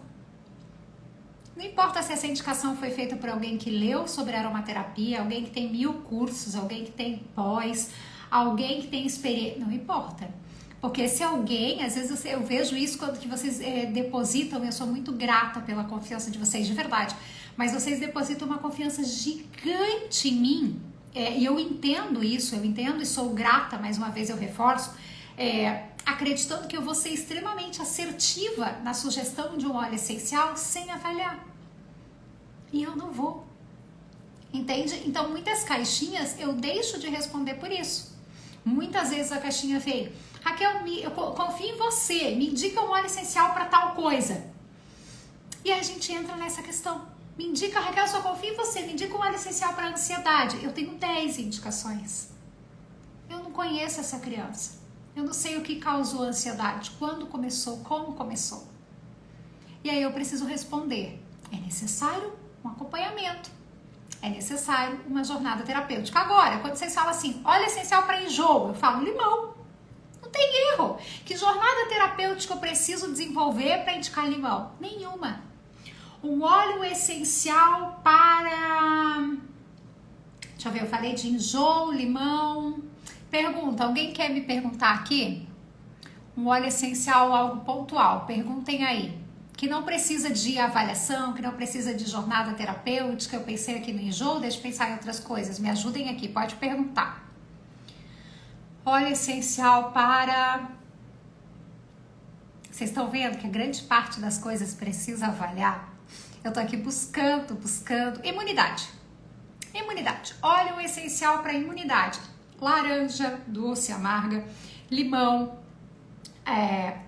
Não importa se essa indicação foi feita por alguém que leu sobre aromaterapia, alguém que tem 1000 cursos, alguém que tem pós, alguém que tem experiência, não importa. Porque se alguém, às vezes eu vejo isso quando que vocês depositam, eu sou muito grata pela confiança de vocês, de verdade, mas vocês depositam uma confiança gigante em mim, e eu entendo isso, eu entendo e sou grata, mais uma vez eu reforço, acreditando que eu vou ser extremamente assertiva na sugestão de um óleo essencial sem avaliar. E eu não vou. Entende? Então, muitas caixinhas eu deixo de responder por isso. Muitas vezes a caixinha veio, Raquel, eu confio em você, me indica um óleo essencial para tal coisa. E a gente entra nessa questão. Me indica, Raquel, eu só confio em você, me indica um óleo essencial para ansiedade. Eu tenho 10 indicações. Eu não conheço essa criança. Eu não sei o que causou a ansiedade, quando começou, como começou. E aí eu preciso responder é necessário um acompanhamento, é necessário uma jornada terapêutica. Agora, quando vocês falam assim, óleo essencial para enjoo, eu falo limão. Não tem erro. Que jornada terapêutica eu preciso desenvolver para indicar limão? Nenhuma. Um óleo essencial para... Deixa eu ver, eu falei de enjoo, limão. Pergunta, alguém quer me perguntar aqui? Um óleo essencial, algo pontual. Perguntem aí. Que não precisa de avaliação, que não precisa de jornada terapêutica. Eu pensei aqui no enjoo, deixa eu pensar em outras coisas. Me ajudem aqui, pode perguntar. Óleo essencial para... Vocês estão vendo que a grande parte das coisas precisa avaliar? Eu tô aqui buscando. Imunidade. Imunidade. Óleo essencial para imunidade. Laranja, doce, amarga, limão,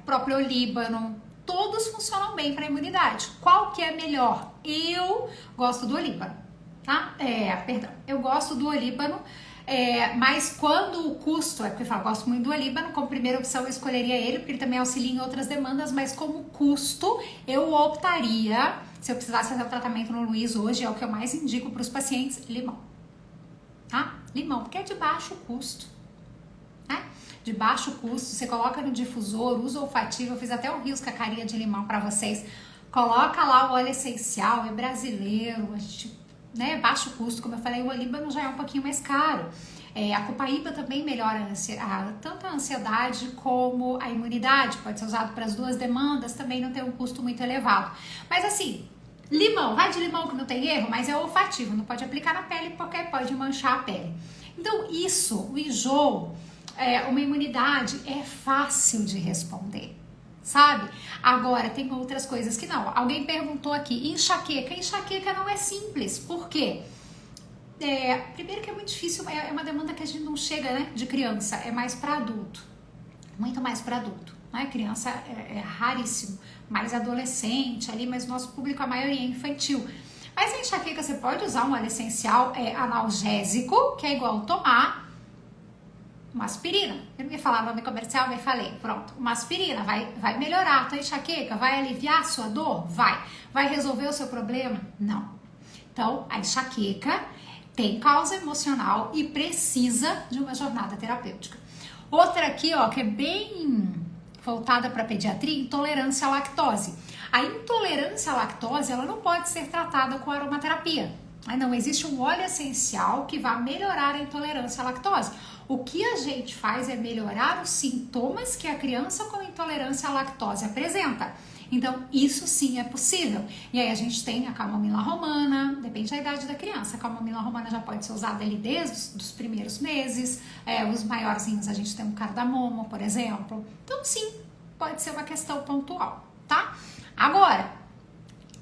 próprio olíbano. Todos funcionam bem para imunidade. Qual que é melhor? Eu gosto do olíbano, tá? Eu gosto do olíbano. Mas quando o custo, porque eu gosto muito do olíbano, como primeira opção eu escolheria ele, porque ele também auxilia em outras demandas, mas como custo eu optaria, se eu precisasse fazer o tratamento no Luiz hoje, é o que eu mais indico para os pacientes, limão, tá? Limão, porque é de baixo custo, né? De baixo custo, você coloca no difusor, uso olfativo, eu fiz até um rios com a carinha de limão para vocês, coloca lá o óleo essencial, é brasileiro, a gente... baixo custo, como eu falei, o olíbano já é um pouquinho mais caro. A copaíba também melhora tanto a ansiedade como a imunidade, pode ser usado para as duas demandas, também não tem um custo muito elevado. Mas assim, limão, vai de limão que não tem erro, mas é olfativo, não pode aplicar na pele porque pode manchar a pele. Então isso, o enjoo, uma imunidade é fácil de responder. Sabe? Agora, tem outras coisas que não. Alguém perguntou aqui, enxaqueca. Enxaqueca não é simples. Por quê? Primeiro que é muito difícil, é uma demanda que a gente não chega, né, de criança. É mais para adulto. Muito mais para adulto. Né? Criança é raríssimo. Mais adolescente ali, mas nosso público, a maioria é infantil. Mas a enxaqueca, você pode usar um óleo essencial analgésico, que é igual tomar uma aspirina. Eu não ia falar nome comercial, mas falei. Pronto, uma aspirina vai melhorar a tua enxaqueca? Vai aliviar a sua dor? Vai. Vai resolver o seu problema? Não. Então, a enxaqueca tem causa emocional e precisa de uma jornada terapêutica. Outra aqui, ó, que é bem voltada para pediatria, intolerância à lactose. A intolerância à lactose, ela não pode ser tratada com aromaterapia. Não existe um óleo essencial que vá melhorar a intolerância à lactose. O que a gente faz é melhorar os sintomas que a criança com intolerância à lactose apresenta. Então, isso sim é possível. E aí a gente tem a camomila romana, depende da idade da criança. A camomila romana já pode ser usada ali desde os primeiros meses. Os maiorzinhos a gente tem um cardamomo, por exemplo. Então, sim, pode ser uma questão pontual, tá? Agora,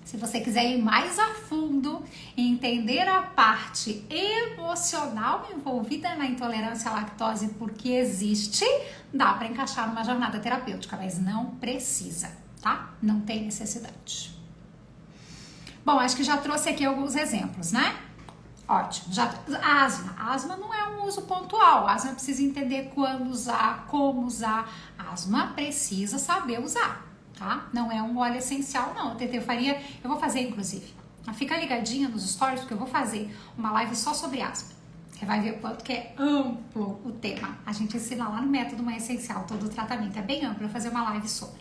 se você quiser ir mais a fundo e entender a parte emocional envolvida na intolerância à lactose, porque existe, dá para encaixar numa jornada terapêutica, mas não precisa, tá? Não tem necessidade. Bom, acho que já trouxe aqui alguns exemplos, né? Ótimo. Asma. Asma não é um uso pontual. Asma precisa entender quando usar, como usar. Asma precisa saber usar. Tá? Não é um óleo essencial, não. Eu vou fazer, inclusive. Fica ligadinha nos stories, porque eu vou fazer uma live só sobre asma. Você vai ver o quanto que é amplo o tema. A gente ensina lá no Método Mãe Essencial, todo o tratamento. É bem amplo, eu vou fazer uma live sobre.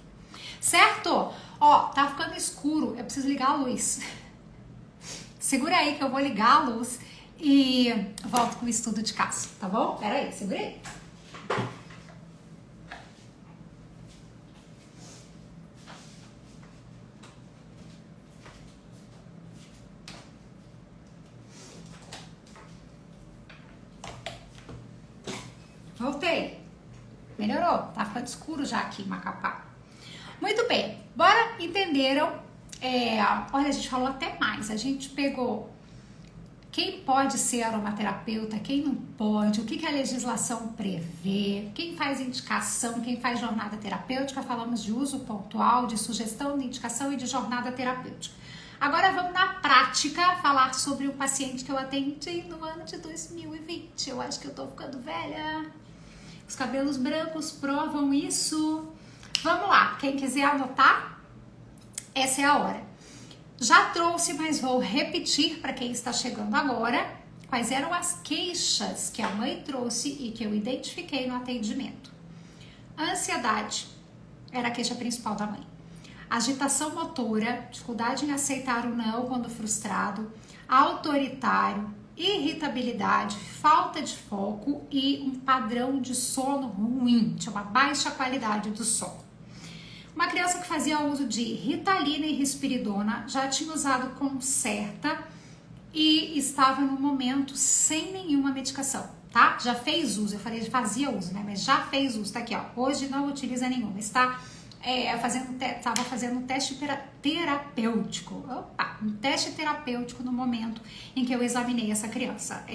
Certo? Ó, tá ficando escuro, eu preciso ligar a luz. Segura aí que eu vou ligar a luz e volto com o estudo de casa, tá bom? Pera aí, segura aí. Voltei. Melhorou. Tá ficando escuro já aqui em Macapá. Muito bem. Bora, entenderam? Olha, a gente falou até mais. A gente pegou quem pode ser aromaterapeuta, quem não pode, o que a legislação prevê, quem faz indicação, quem faz jornada terapêutica. Falamos de uso pontual, de sugestão, de indicação e de jornada terapêutica. Agora vamos na prática falar sobre o paciente que eu atendi no ano de 2020. Eu acho que eu tô ficando velha. Os cabelos brancos provam isso. Vamos lá, quem quiser anotar, essa é a hora. Já trouxe, mas vou repetir para quem está chegando agora, quais eram as queixas que a mãe trouxe e que eu identifiquei no atendimento. Ansiedade era a queixa principal da mãe. Agitação motora, dificuldade em aceitar o não quando frustrado, autoritário, irritabilidade, falta de foco e um padrão de sono ruim, tinha uma baixa qualidade do sono. Uma criança que fazia uso de Ritalina e Risperidona já tinha usado Concerta e estava no momento sem nenhuma medicação, tá? Já fez uso, eu falei fazia uso, né? Mas já fez uso, tá aqui, ó. Hoje não utiliza nenhuma, estava fazendo um teste terapêutico. Opa, um teste terapêutico no momento em que eu examinei essa criança.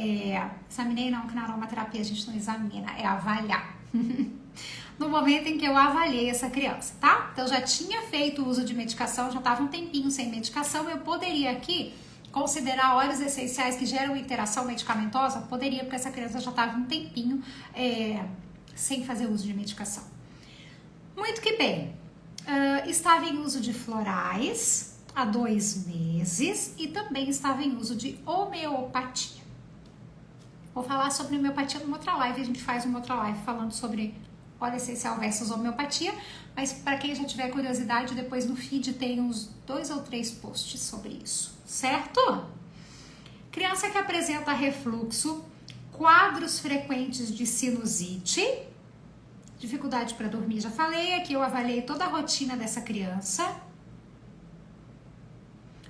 Examinei não, que na aromaterapia a gente não examina, é avaliar. No momento em que eu avaliei essa criança, tá? Então já tinha feito uso de medicação, já estava um tempinho sem medicação, eu poderia aqui considerar óleos essenciais que geram interação medicamentosa? Poderia, porque essa criança já estava um tempinho sem fazer uso de medicação. Muito que bem, estava em uso de florais há 2 meses e também estava em uso de homeopatia. Vou falar sobre homeopatia numa outra live, a gente faz uma outra live falando sobre óleo essencial versus homeopatia, mas para quem já tiver curiosidade, depois no feed tem uns 2 ou 3 posts sobre isso, certo? Criança que apresenta refluxo, quadros frequentes de sinusite, dificuldade para dormir, já falei, aqui eu avaliei toda a rotina dessa criança.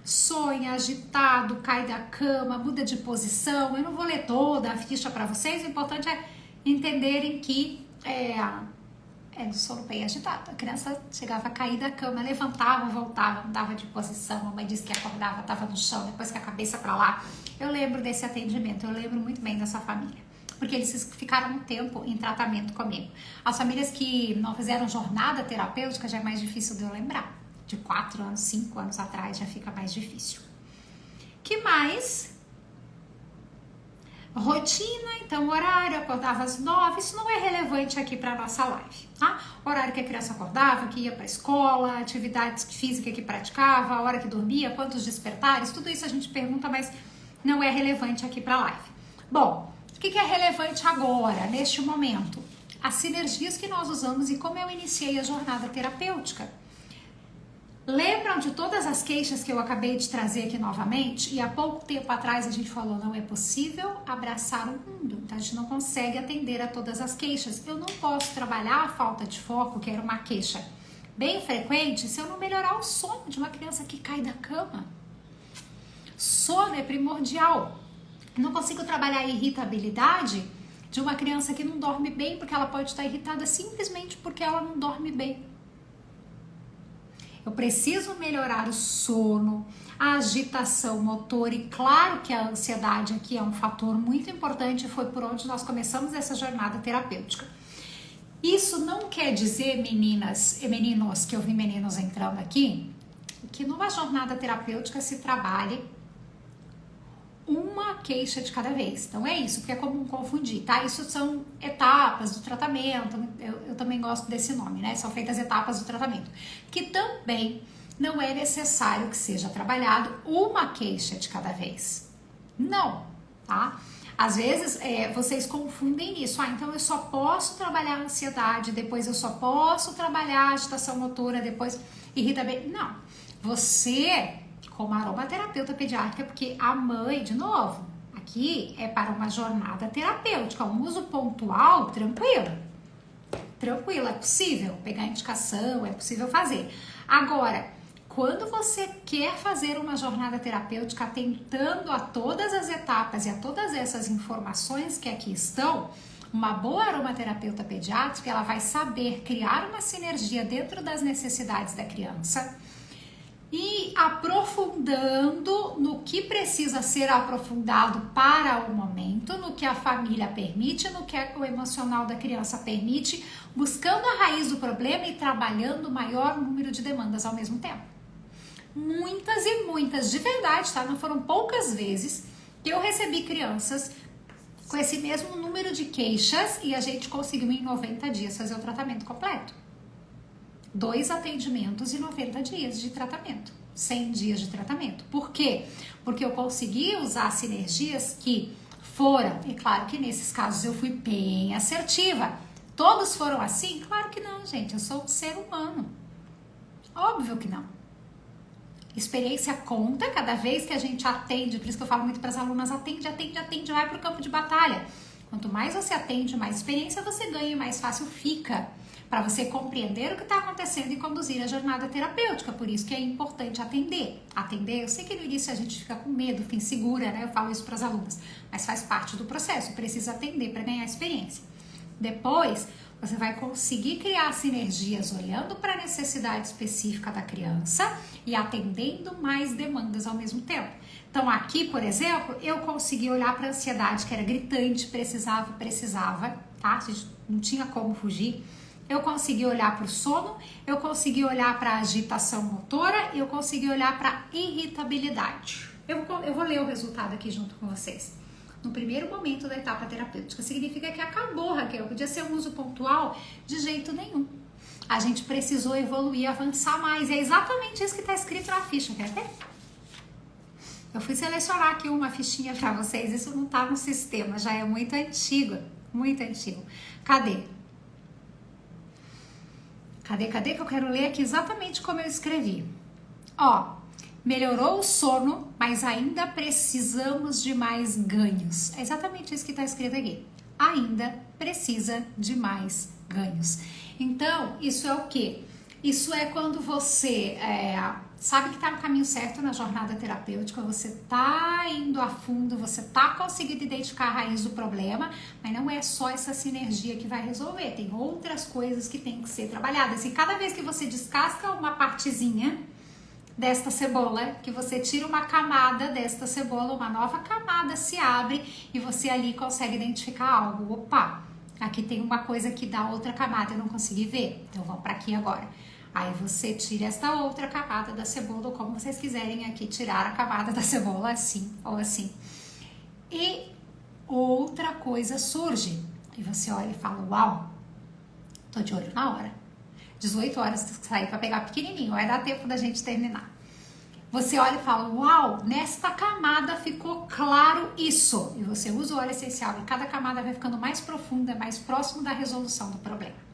Sonha, agitado, cai da cama, muda de posição. Eu não vou ler toda a ficha para vocês, o importante é entenderem que é do sono bem agitado. A criança chegava a cair da cama, levantava, voltava, mudava de posição. A mãe disse que acordava, estava no chão, depois com a cabeça para lá. Eu lembro desse atendimento, eu lembro muito bem dessa família, porque eles ficaram um tempo em tratamento comigo. As famílias que não fizeram jornada terapêutica já é mais difícil de eu lembrar. De 4 anos, 5 anos atrás já fica mais difícil. Que mais? Rotina, então horário, acordava às 9, isso não é relevante aqui para nossa live, tá? Horário que a criança acordava, que ia para a escola, atividades físicas que praticava, a hora que dormia, quantos despertares, tudo isso a gente pergunta, mas não é relevante aqui para a live. Bom, o que é relevante agora, neste momento? As sinergias que nós usamos e como eu iniciei a jornada terapêutica. Lembram de todas as queixas que eu acabei de trazer aqui novamente? E há pouco tempo atrás a gente falou, não é possível abraçar o mundo. Então a gente não consegue atender a todas as queixas. Eu não posso trabalhar a falta de foco, que era uma queixa bem frequente, se eu não melhorar o sono de uma criança que cai da cama. Sono é primordial. Não consigo trabalhar a irritabilidade de uma criança que não dorme bem, porque ela pode estar irritada simplesmente porque ela não dorme bem. Eu preciso melhorar o sono, a agitação motora e claro que a ansiedade aqui é um fator muito importante, foi por onde nós começamos essa jornada terapêutica. Isso não quer dizer, meninas e meninos, que eu vi meninos entrando aqui, que numa jornada terapêutica se trabalhe uma queixa de cada vez. Então é isso, porque é comum confundir, tá? Isso são etapas do tratamento, eu também gosto desse nome, né? São feitas etapas do tratamento. Que também não é necessário que seja trabalhado uma queixa de cada vez. Não, tá? Às vezes vocês confundem isso. Então eu só posso trabalhar a ansiedade, depois eu só posso trabalhar a agitação motora, depois irritabilidade. Não, você... como aromaterapeuta pediátrica, porque a mãe, de novo, aqui é para uma jornada terapêutica, um uso pontual, tranquilo, é possível pegar indicação, é possível fazer. Agora, quando você quer fazer uma jornada terapêutica atentando a todas as etapas e a todas essas informações que aqui estão, uma boa aromaterapeuta pediátrica, ela vai saber criar uma sinergia dentro das necessidades da criança, e aprofundando no que precisa ser aprofundado para o momento, no que a família permite, no que o emocional da criança permite, buscando a raiz do problema e trabalhando o maior número de demandas ao mesmo tempo. Muitas e muitas, de verdade, tá? Não foram poucas vezes que eu recebi crianças com esse mesmo número de queixas e a gente conseguiu em 90 dias fazer o tratamento completo. 2 atendimentos e 90 dias de tratamento. 100 dias de tratamento. Por quê? Porque eu consegui usar sinergias que foram, e claro que nesses casos eu fui bem assertiva. Todos foram assim? Claro que não, gente, eu sou um ser humano. Óbvio que não. Experiência conta, cada vez que a gente atende, por isso que eu falo muito para as alunas, atende, vai para o campo de batalha. Quanto mais você atende, mais experiência você ganha e mais fácil fica para você compreender o que está acontecendo e conduzir a jornada terapêutica. Por isso que é importante atender. Atender, eu sei que no início a gente fica com medo, fica insegura, né? Eu falo isso para as alunas, mas faz parte do processo, precisa atender para ganhar experiência. Depois, você vai conseguir criar sinergias olhando para a necessidade específica da criança e atendendo mais demandas ao mesmo tempo. Então aqui, por exemplo, eu consegui olhar para a ansiedade, que era gritante, precisava, tá? A gente não tinha como fugir. Eu consegui olhar para o sono, eu consegui olhar para a agitação motora, eu consegui olhar para a irritabilidade. Eu vou ler o resultado aqui junto com vocês. No primeiro momento da etapa terapêutica, significa que acabou, Raquel, podia ser um uso pontual? De jeito nenhum. A gente precisou evoluir, avançar mais, e é exatamente isso que está escrito na ficha, quer ver? Eu fui selecionar aqui uma fichinha para vocês, isso não está no sistema, já é muito antigo, muito antigo. Cadê? Cadê que eu quero ler aqui exatamente como eu escrevi? Ó, melhorou o sono, mas ainda precisamos de mais ganhos. É exatamente isso que está escrito aqui. Ainda precisa de mais ganhos. Então, isso é o quê? Isso é quando você sabe que está no caminho certo na jornada terapêutica, você está indo a fundo, você está conseguindo identificar a raiz do problema, mas não é só essa sinergia que vai resolver, tem outras coisas que tem que ser trabalhadas. E cada vez que você descasca uma partezinha desta cebola, que você tira uma camada desta cebola, uma nova camada se abre e você ali consegue identificar algo. Opa, aqui tem uma coisa que dá outra camada, eu não consegui ver, então vamos para aqui agora. Aí você tira esta outra camada da cebola, ou como vocês quiserem aqui tirar a camada da cebola, assim ou assim. E outra coisa surge, e você olha e fala, uau, tô de olho na hora. 18 horas que sair para pegar pequenininho, vai dar tempo da gente terminar. Você olha e fala, uau, nesta camada ficou claro isso. E você usa o óleo essencial e cada camada vai ficando mais profunda, mais próximo da resolução do problema.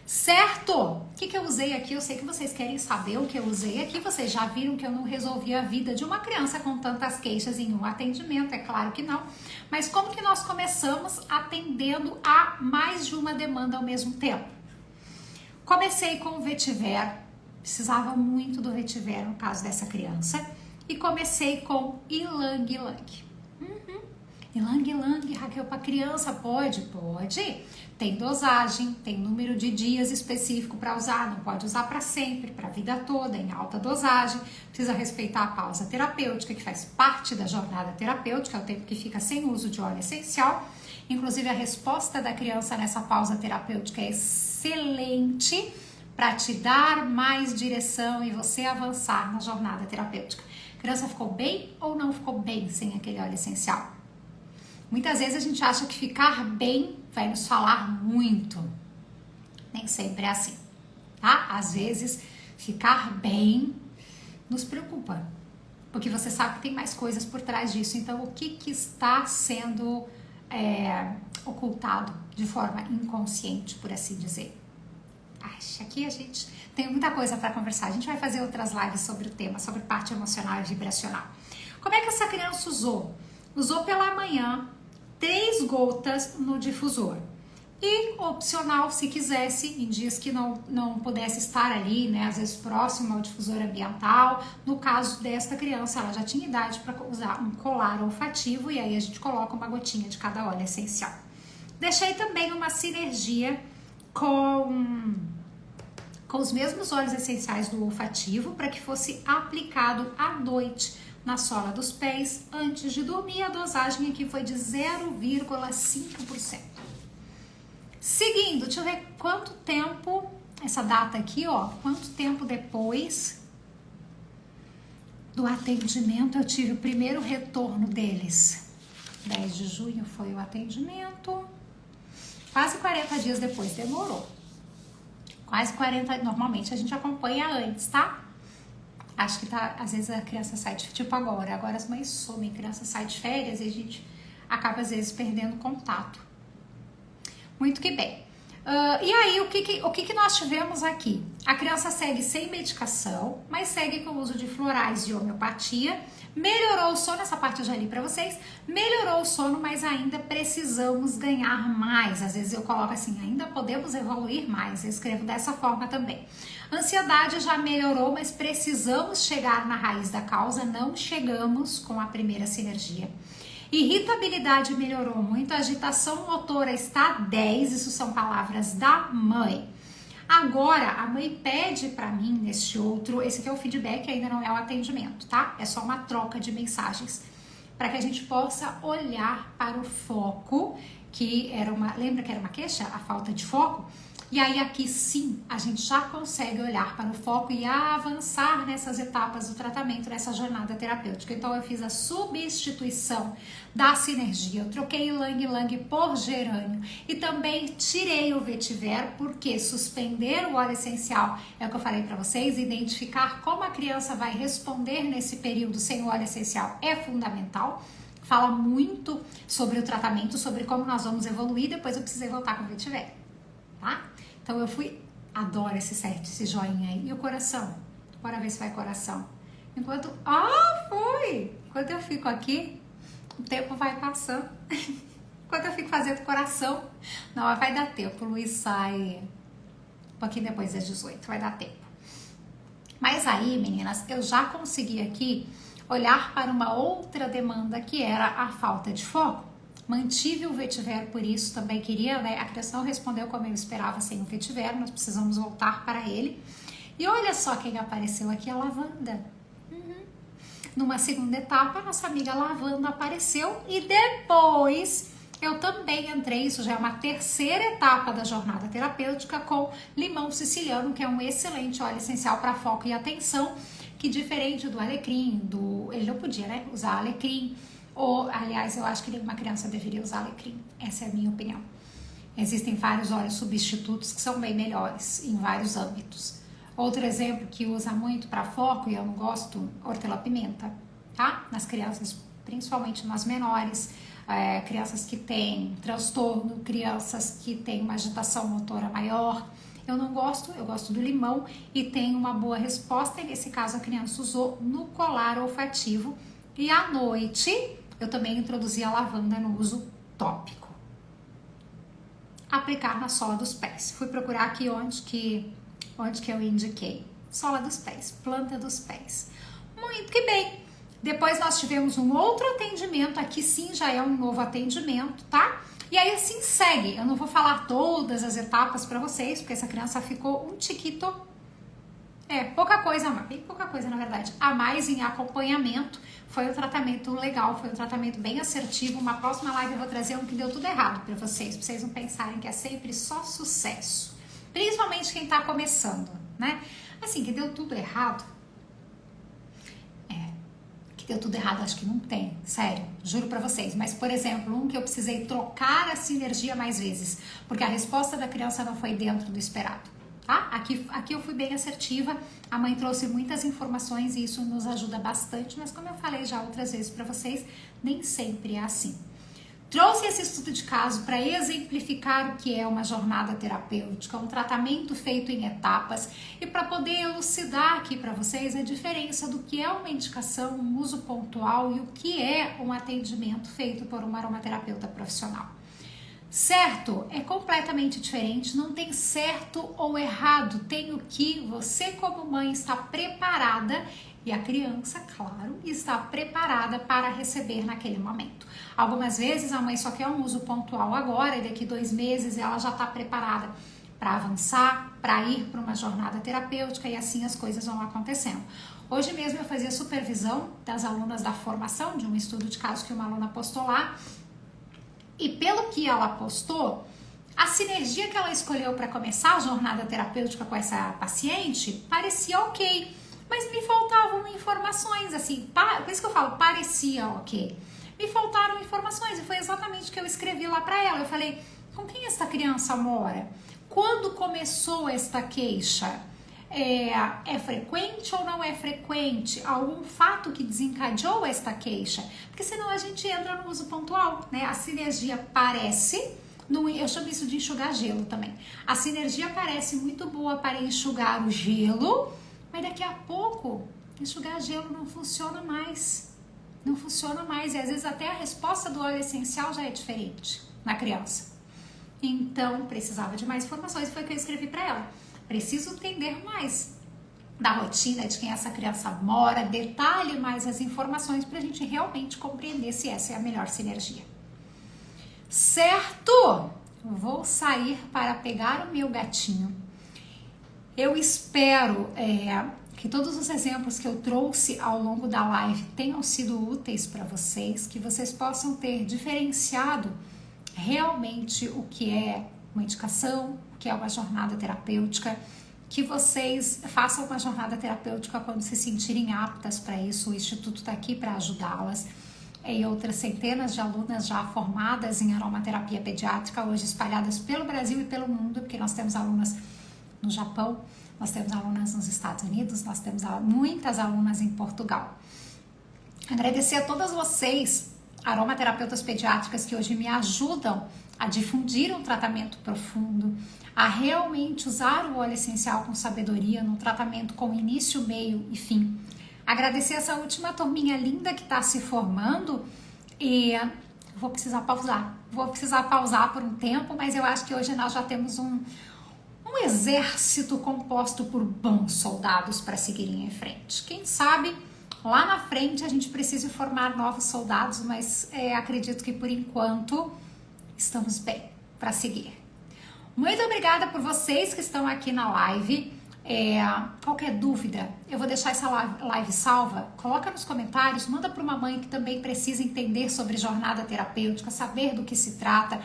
Certo? O que eu usei aqui? Eu sei que vocês querem saber o que eu usei aqui. Vocês já viram que eu não resolvi a vida de uma criança com tantas queixas em um atendimento? É claro que não. Mas como que nós começamos atendendo a mais de uma demanda ao mesmo tempo? Comecei com o vetiver, precisava muito do vetiver no caso dessa criança, e comecei com Ylang Ylang. Ylang Ylang, Raquel, para criança pode? Pode. Tem dosagem, tem número de dias específico para usar, não pode usar para sempre, para a vida toda, em alta dosagem. Precisa respeitar a pausa terapêutica, que faz parte da jornada terapêutica, é o tempo que fica sem uso de óleo essencial. Inclusive, a resposta da criança nessa pausa terapêutica é excelente para te dar mais direção e você avançar na jornada terapêutica. A criança ficou bem ou não ficou bem sem aquele óleo essencial? Muitas vezes a gente acha que ficar bem vai nos falar muito. Nem sempre é assim, tá? Às vezes, ficar bem nos preocupa, porque você sabe que tem mais coisas por trás disso. Então, o que está sendo ocultado de forma inconsciente, por assim dizer? Aqui a gente tem muita coisa para conversar. A gente vai fazer outras lives sobre o tema, sobre parte emocional e vibracional. Como é que essa criança usou? Usou pela manhã 3 gotas no difusor. E opcional, se quisesse, em dias que não pudesse estar ali, né, às vezes próximo ao difusor ambiental. No caso desta criança, ela já tinha idade para usar um colar olfativo e aí a gente coloca uma gotinha de cada óleo essencial. Deixei também uma sinergia com os mesmos óleos essenciais do olfativo para que fosse aplicado à noite na sola dos pés antes de dormir. A dosagem aqui foi de 0,5%. Seguindo, deixa eu ver quanto tempo, essa data aqui, ó, quanto tempo depois do atendimento eu tive o primeiro retorno deles. 10 de junho foi o atendimento, quase 40 dias depois, demorou. Quase 40, normalmente a gente acompanha antes, tá? Acho que tá, às vezes a criança sai de, tipo agora as mães somem, a criança sai de férias e a gente acaba às vezes perdendo contato. Muito que bem. E aí, o que nós tivemos aqui? A criança segue sem medicação, mas segue com o uso de florais de homeopatia. Melhorou o sono, essa parte eu já li pra vocês. Melhorou o sono, mas ainda precisamos ganhar mais. Às vezes eu coloco assim, ainda podemos evoluir mais. Eu escrevo dessa forma também. Ansiedade já melhorou, mas precisamos chegar na raiz da causa. Não chegamos com a primeira sinergia. Irritabilidade melhorou muito, a agitação motora está 10, isso são palavras da mãe. Agora, a mãe pede para mim neste outro, esse aqui é o feedback, ainda não é o atendimento, tá? É só uma troca de mensagens, para que a gente possa olhar para o foco, que era lembra que era uma queixa? A falta de foco? E aí aqui sim, a gente já consegue olhar para o foco e avançar nessas etapas do tratamento, nessa jornada terapêutica. Então eu fiz a substituição da sinergia, eu troquei Ylang Ylang por gerânio e também tirei o vetiver, porque suspender o óleo essencial é o que eu falei para vocês, identificar como a criança vai responder nesse período sem o óleo essencial é fundamental. Fala muito sobre o tratamento, sobre como nós vamos evoluir, depois eu precisei voltar com o vetiver, tá? Então eu adoro esse set, esse joinha aí. E o coração? Bora ver se vai coração. Enquanto eu fico aqui, o tempo vai passando. Enquanto eu fico fazendo coração, não, vai dar tempo. O Luiz sai um pouquinho depois das 18, vai dar tempo. Mas aí, meninas, eu já consegui aqui olhar para uma outra demanda que era a falta de foco. Mantive o vetiver, por isso também queria, né? A criança não respondeu como eu esperava sem o vetiver, nós precisamos voltar para ele. E olha só quem apareceu aqui, a lavanda. Numa segunda etapa, a nossa amiga lavanda apareceu e depois eu também entrei, isso já é uma terceira etapa da jornada terapêutica com limão siciliano, que é um excelente óleo essencial para foco e atenção, que diferente do alecrim, ele não podia, né, usar alecrim, ou, aliás, eu acho que nenhuma criança deveria usar alecrim. Essa é a minha opinião. Existem vários óleos substitutos que são bem melhores em vários âmbitos. Outro exemplo que usa muito para foco, e eu não gosto, hortelã-pimenta, tá? Nas crianças, principalmente nas menores, crianças que têm transtorno, crianças que têm uma agitação motora maior. Eu não gosto, eu gosto do limão e tem uma boa resposta. E nesse caso, a criança usou no colar olfativo. E à noite, eu também introduzi a lavanda no uso tópico. Aplicar na sola dos pés. Fui procurar aqui onde que eu indiquei. Sola dos pés, planta dos pés. Muito que bem. Depois nós tivemos um outro atendimento. Aqui sim já é um novo atendimento, tá? E aí assim segue. Eu não vou falar todas as etapas para vocês, porque essa criança ficou um tiquito... pouca coisa, bem pouca coisa na verdade. A mais em acompanhamento. Foi um tratamento legal, foi um tratamento bem assertivo. Uma próxima live eu vou trazer um que deu tudo errado para vocês não pensarem que é sempre só sucesso. Principalmente quem tá começando, né? Assim, que deu tudo errado. Que deu tudo errado, acho que não tem, sério, juro pra vocês. Mas, por exemplo, um que eu precisei trocar a sinergia mais vezes, porque a resposta da criança não foi dentro do esperado. Tá? Aqui eu fui bem assertiva, a mãe trouxe muitas informações e isso nos ajuda bastante, mas como eu falei já outras vezes para vocês, nem sempre é assim. Trouxe esse estudo de caso para exemplificar o que é uma jornada terapêutica, um tratamento feito em etapas e para poder elucidar aqui para vocês a diferença do que é uma indicação, um uso pontual e o que é um atendimento feito por um aromaterapeuta profissional. Certo? É completamente diferente, não tem certo ou errado, tem o que você como mãe está preparada e a criança, claro, está preparada para receber naquele momento. Algumas vezes a mãe só quer um uso pontual agora e daqui 2 meses ela já está preparada para avançar, para ir para uma jornada terapêutica e assim as coisas vão acontecendo. Hoje mesmo eu fazia supervisão das alunas da formação de um estudo de caso que uma aluna postou lá. E pelo que ela postou, a sinergia que ela escolheu para começar a jornada terapêutica com essa paciente parecia ok, mas me faltavam informações, assim, por isso que eu falo, parecia ok. Me faltaram informações e foi exatamente o que eu escrevi lá para ela. Eu falei, com quem essa criança mora? Quando começou esta queixa? é frequente ou não é frequente? Algum fato que desencadeou esta queixa? Porque senão a gente entra no uso pontual, né? A sinergia parece, eu chamo isso de enxugar gelo também. A sinergia parece muito boa para enxugar o gelo, mas daqui a pouco enxugar gelo não funciona mais. Não funciona mais e às vezes até a resposta do óleo essencial já é diferente na criança. Então precisava de mais informações e foi o que eu escrevi para ela. Preciso entender mais da rotina de quem essa criança mora, detalhe mais as informações para a gente realmente compreender se essa é a melhor sinergia. Certo? Vou sair para pegar o meu gatinho. Eu espero que todos os exemplos que eu trouxe ao longo da live tenham sido úteis para vocês, que vocês possam ter diferenciado realmente o que é uma indicação, o que é uma jornada terapêutica, que vocês façam uma jornada terapêutica quando se sentirem aptas para isso. O Instituto está aqui para ajudá-las. E outras centenas de alunas já formadas em aromaterapia pediátrica, hoje espalhadas pelo Brasil e pelo mundo, porque nós temos alunas no Japão, nós temos alunas nos Estados Unidos, nós temos muitas alunas em Portugal. Agradecer a todas vocês, aromaterapeutas pediátricas, que hoje me ajudam a difundir um tratamento profundo, a realmente usar o óleo essencial com sabedoria no tratamento com início, meio e fim. Agradecer essa última turminha linda que está se formando e vou precisar pausar por um tempo, mas eu acho que hoje nós já temos um exército composto por bons soldados para seguirem em frente. Quem sabe lá na frente a gente precisa formar novos soldados, mas acredito que por enquanto estamos bem para seguir. Muito obrigada por vocês que estão aqui na live. Qualquer dúvida, eu vou deixar essa live salva, coloca nos comentários, manda para uma mãe que também precisa entender sobre jornada terapêutica, saber do que se trata,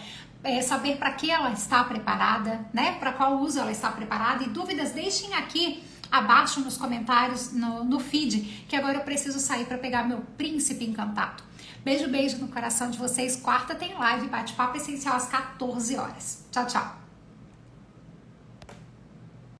saber para que ela está preparada, né? Para qual uso ela está preparada, e dúvidas deixem aqui abaixo nos comentários, no feed, que agora eu preciso sair para pegar meu príncipe encantado. Beijo no coração de vocês. Quarta tem live, bate-papo essencial às 14 horas. Tchau, tchau.